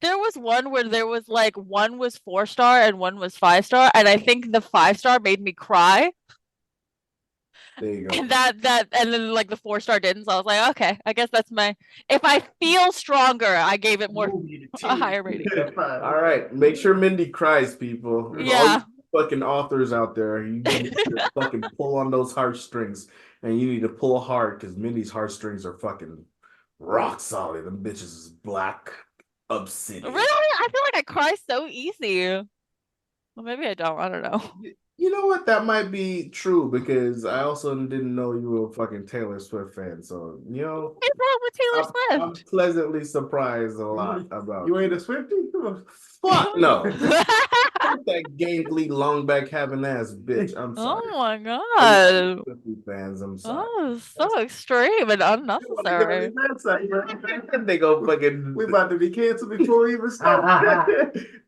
there was one where there was like one was 4 star and one was 5 star, and I think the 5 star made me cry. There you go. And and then like the 4 star didn't. So I was like, okay, I guess that's my if I feel stronger, I gave it more a higher rating. All right, make sure Mindy cries, people. All Yeah. you fucking authors out there, you need to fucking pull on those heartstrings, and you need to pull hard because Mindy's heartstrings are fucking rock solid. Them bitches is black obsidian. Really? I feel like I cry so easy. Well, maybe I don't. I don't know. You know what? That might be true because I also didn't know you were a fucking Taylor Swift fan. So, What's wrong with Taylor I'm Swift? pleasantly surprised a lot about You ain't a Swiftie? fuck no. Fuck that gangly long back having ass bitch. I'm Oh sorry. my I'm God. Swiftie fans, I'm sorry. Oh, so extreme and unnecessary. They go fucking We about to be canceled before we even start.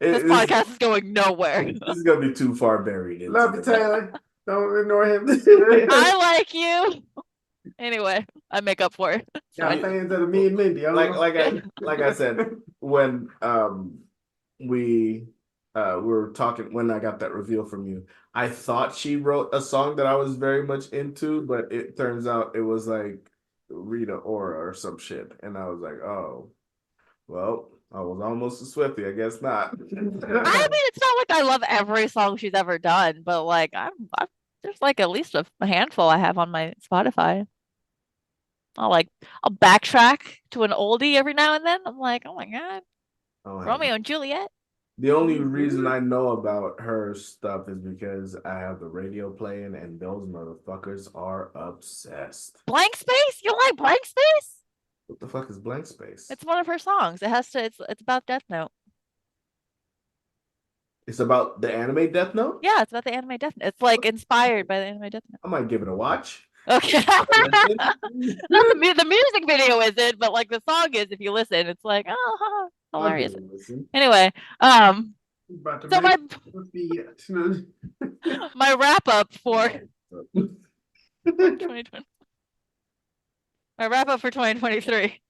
This podcast is going nowhere. This is gonna be too far buried. Love you, Taylor. Don't ignore him. I like you. Anyway, I make up for it. Got fans that are me and Mindy. Like I said, when we were talking when I got that reveal from you, I thought she wrote a song that I was very much into, but it turns out it was like Rita Ora or some shit, and I was like, oh, well, I was almost a Swiftie, I guess not. I mean, it's not like I love every song she's ever done, but like there's like at least a handful I have on my Spotify. I'll backtrack to an oldie every now and then. I'm like, oh my God, Romeo and Juliet. The only reason I know about her stuff is because I have the radio playing and those motherfuckers are obsessed. Blank Space? You like Blank Space? What the fuck is Blank Space? It's one of her songs. It's about Death Note. It's about the anime Death Note? Yeah, it's about the anime Death Note. It's like inspired by the anime Death Note. I might give it a watch. Okay. The music video isn't, but like the song is if you listen. It's like, oh, hilarious. Anyway, so my wrap up for 2020. My wrap up for 2023.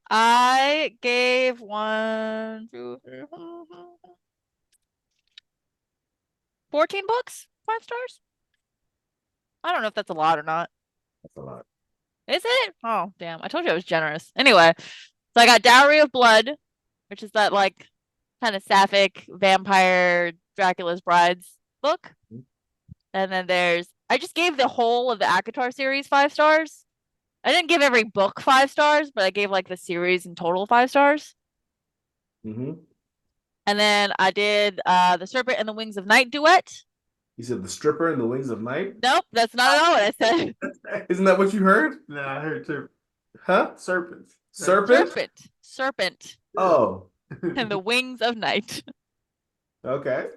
I gave 14 books, 5 stars. I don't know if that's a lot or not. That's a lot. Is it? Oh, damn. I told you I was generous. Anyway, so I got Dowry of Blood, which is that like kind of sapphic vampire Dracula's Brides book. Mhm. And then I just gave the whole of the ACOTAR series 5 stars. I didn't give every book 5 stars, but I gave like the series in total 5 stars. Mm-hmm. And then I did the Serpent and the Wings of Night duet. You said the stripper and the wings of night? Nope, that's not at all what I said. Isn't that what you heard? No, I heard too. Huh? Serpents. Serpent? Serpent. Oh. And the Wings of Night. Okay.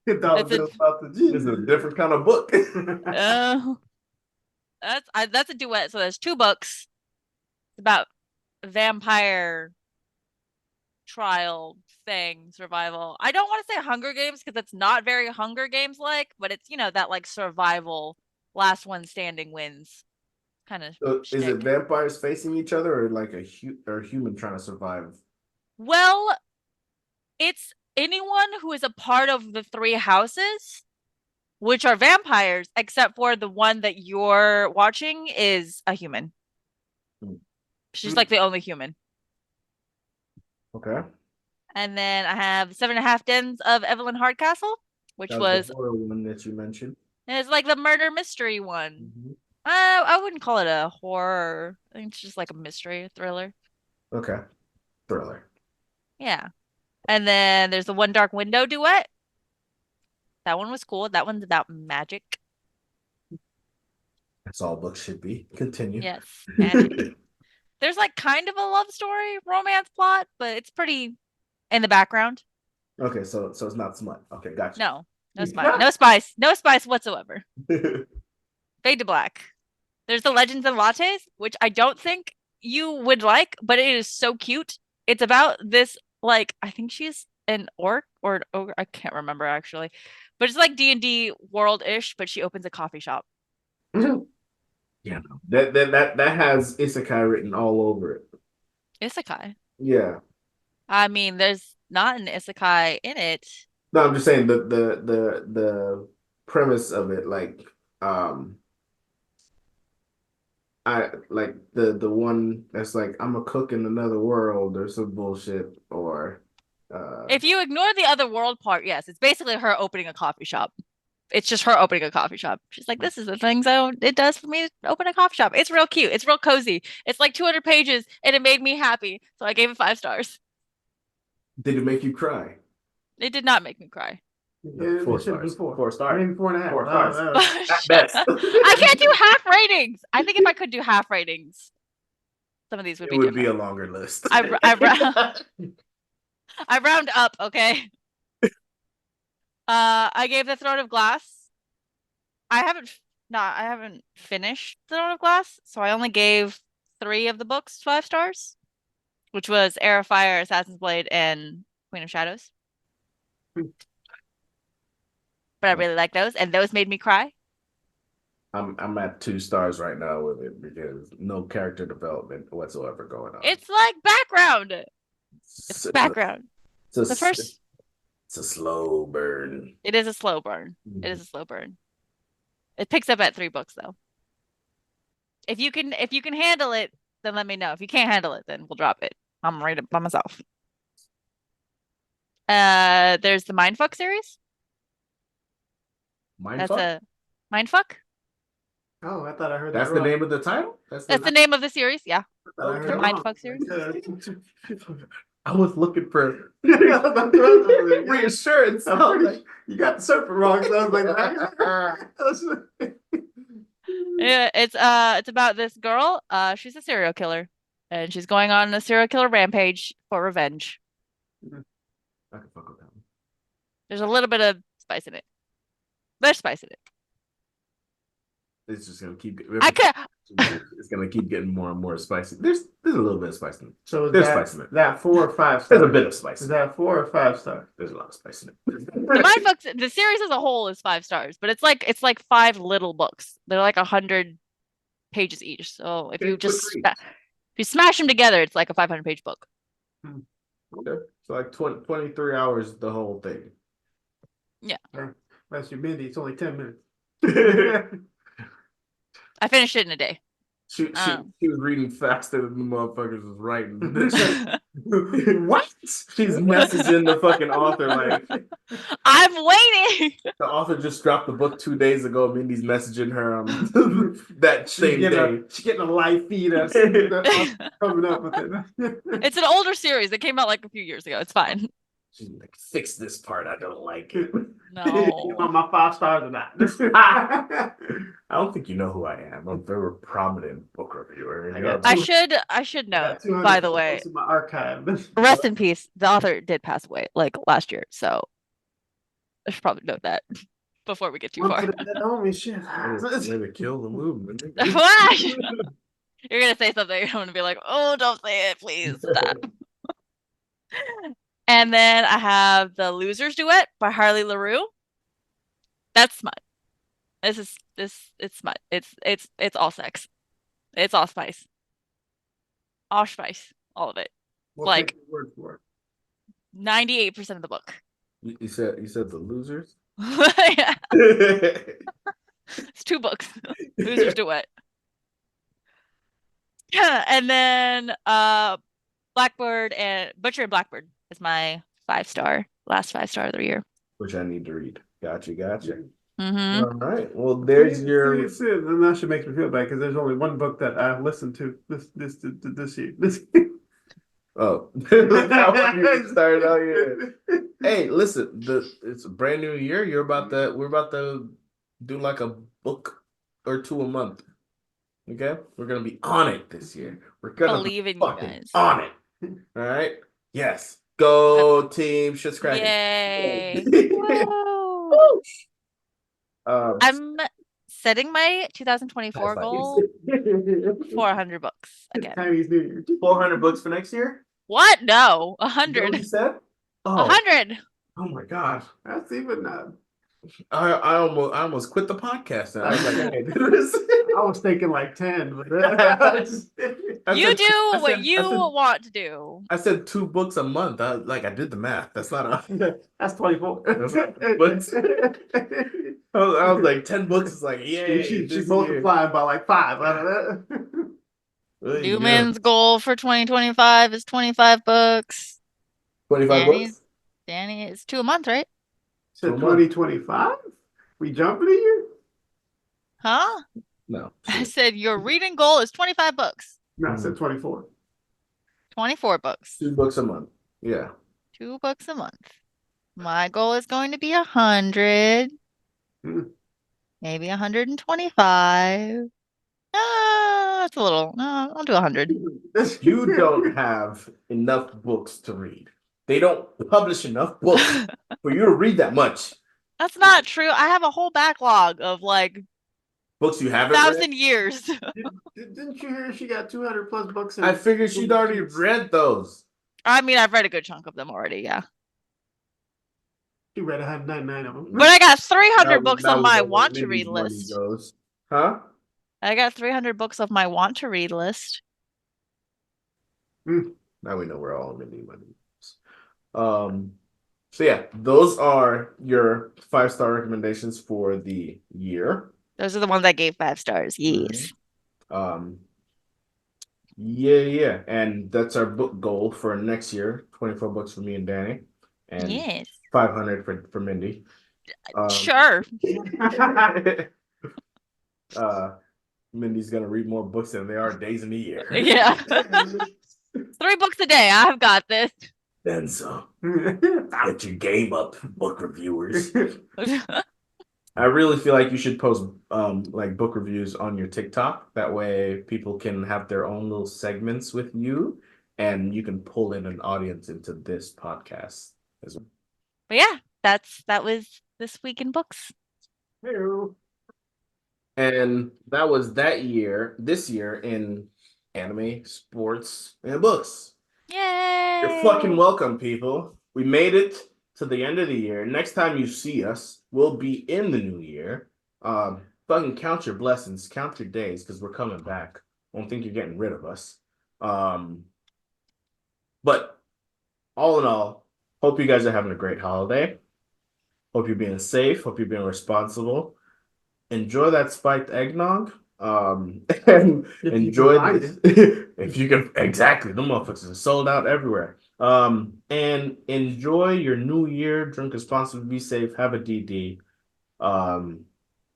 It's It's a different kind of book. That's a duet. So there's 2 books. It's about vampire trial thing, survival. I don't want to say Hunger Games because it's not very Hunger Games like, but it's that like survival, last one standing wins kind of. So is it vampires facing each other or like or human trying to survive? Well, It's anyone who is a part of the three houses, which are vampires, except for the one that you're watching is a human. She's like the only human. Okay. And then I have 7.5 Dens of Evelyn Hardcastle, which That was the horror one that you mentioned. it's like the murder mystery one. Mhm. I wouldn't call it a horror. I think it's just like a mystery thriller. Okay. Thriller. Yeah. And then there's the One Dark Window duet. That one was cool. That one's about magic. That's all books should be. Continue. Yes, magic. There's like kind of a love story, romance plot, but it's pretty in the background. Okay, so it's not smut. Okay, gotcha. No, no spice, no spice, no spice whatsoever. Fade to black. There's the Legends and Lattes, which I don't think you would like, but it is so cute. It's about this, like, I think she's an orc or an ogre. I can't remember actually, but it's like D&D world-ish, but she opens a coffee shop. Yeah, that has isekai written all over it. Isekai. Yeah. I mean, there's not an isekai in it. No, I'm just saying the premise of it, like I like the one that's like I'm a cook in another world or some bullshit or If you ignore the other world part, yes, it's basically her opening a coffee shop. It's just her opening a coffee shop. She's like, this is the things it does for me to open a coffee shop. It's real cute. It's real cozy. It's like 200 pages and it made me happy. So I gave it 5 stars. did it make you cry? It did not make me cry. Yeah, 4 it should be stars. 4. 4 stars. Maybe 4.5. 4 Wow, stars. wow. At best. I can't do half ratings. I think if I could do half ratings, some of these would It be would different. be a longer list. I round up, okay? I gave the Throne of Glass. I haven't finished the Throne of Glass, so I only gave 3 of the books 5 stars, which was Heir of Fire, Assassin's Blade, and Queen of Shadows. But I really like those, and those made me cry. I'm at 2 stars right now with it because no character development whatsoever going on. It's like background. It's a- background. It's The first it's a slow burn. It is a slow burn. It is a slow burn. It picks up at 3 books though. If you can handle it, then let me know. If you can't handle it, then we'll drop it. I'm right by myself. There's the Mindfuck series. That's Mindfuck? a Mindfuck. Oh, I thought I heard That's that the wrong. name of the title? That's the name of the series. Yeah. I heard The it Mindfuck wrong. series. I was looking for reassurance. You got the serpent wrong, so I was like, Yeah, it's about this girl. She's a serial killer, and she's going on a serial killer rampage for revenge. I can fuck with that one. There's a little bit of spice in it. There's spice in it. It's just gonna keep. I could. It's gonna keep getting more and more spicy. There's a little bit of spice in it. So is There's spice in it. that 4 or 5 stars? There's a bit of spice. Is that 4 or 5 stars? There's a lot of spice in it. The series as a whole is 5 stars, but it's like 5 little books. They're like 100 pages each. So if you just if you smash them together, it's like a 500-page book. Okay. So like 23 hours the whole thing. Yeah. That's your Mindy. It's only 10 minutes. I finished it in a day. She was reading faster than the motherfuckers was writing. What? She's messaging the fucking author like I'm waiting. the author just dropped the book 2 days ago. Mindy's messaging her that same day. She's getting a live feed that's coming up with it. It's an older series. It came out like a few years ago. It's fine. She's like, fix this part. I don't like it. You No. want my 5 stars or not? I don't think you know who I am. I'm a very prominent book reviewer. I should note, by the way, in my archive. rest in peace. The author did pass away like last year, so I should probably note that before we get too far. Maybe kill the movement. You're gonna say something. I'm gonna be like, oh, don't say it, please. Stop. And then I have the Losers Duet by Harley LaRue. That's smut. It's smut. It's all sex. It's all spice. All spice. All of it. What's Like the word for it? 98% of the book. You said the losers. Yeah, it's 2 books. Losers to Wet. And then Blackbird and Butcher and Blackbird is my 5-star, last 5-star of the year. Which I need to read. Gotcha. Mm-hmm. All right. Well, there's your. Then that should make me feel bad because there's only one book that I listened to this year. Oh, that one you started out here. Hey, listen, it's a brand new year. We're about to do like a book or 2 a month. Okay, we're gonna be on it this year. We're gonna Believe in be you fucking guys. on it. All right. Yes. Go team. Shit's cracking. Yay! Woo! Um, I'm setting my 2024 goal for 100 books again. Chinese New Year. 400 books for next year. What? No, Is that what 100. you said? Oh, 100. oh my god. That's even not. I almost quit the podcast. And I was like, I can't do this. I was thinking like 10, but You do what you want to do. I said 2 books a month. I did the math. That's not a. that's 24. That's not books. I was like 10 books is like yay. She's multiplying by like 5 out of that. Newman's goal for 2025 is 25 books. 25 books? Danny, it's 2 a month, right? So 2025? We jumping a year? Huh? No. I said your reading goal is 25 books. No, I said 24. 24 books. 2 books a month. Yeah. 2 books a month. My goal is going to be 100. Maybe 125. That's a little. No, I'll do 100. You don't have enough books to read. They don't publish enough books for you to read that much. That's not true. I have a whole backlog of like Books you haven't 1,000 read? years. Didn't you hear she got 200 plus books? I figured she'd already read those. I mean, I've read a good chunk of them already, yeah. She read 199 of them. But I got 300 That books was on my the way want to Mindy's read money list. goes. Huh? I got 300 books of my want to read list. Now we know where all Mindy money is. So yeah, those are your 5-star recommendations for the year. Those are the ones I gave 5 stars. Yes. Yeah. And that's our book goal for next year. 24 books for me and Danny. And Yes. 500 for Mindy. Sure. Mindy's gonna read more books than there are days in the year. Yeah. 3 books a day. I've got this. Then some. Get your game up, book reviewers. I really feel like you should post like book reviews on your TikTok. That way people can have their own little segments with you and you can pull in an audience into this podcast as well. But yeah, that was this week in books. Hello. And that was this year in anime, sports, and books. Yay! You're fucking welcome, people. We made it to the end of the year. Next time you see us, we'll be in the new year. Fucking count your blessings, count your days, because we're coming back. I don't think you're getting rid of us. But all in all, hope you guys are having a great holiday. Hope you're being safe. Hope you're being responsible. Enjoy that spiked eggnog. And enjoy this. If you can, exactly. The motherfuckers are sold out everywhere. And enjoy your new year. Drink responsibly, be safe, have a DD. I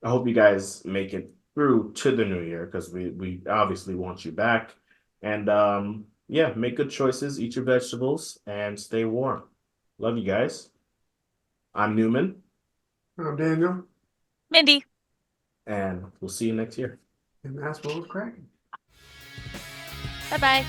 hope you guys make it through to the new year because we obviously want you back. And yeah, make good choices, eat your vegetables, and stay warm. Love you guys. I'm Newman. I'm Daniel. Mindy. And we'll see you next year. And that's what was cracking. Bye-bye.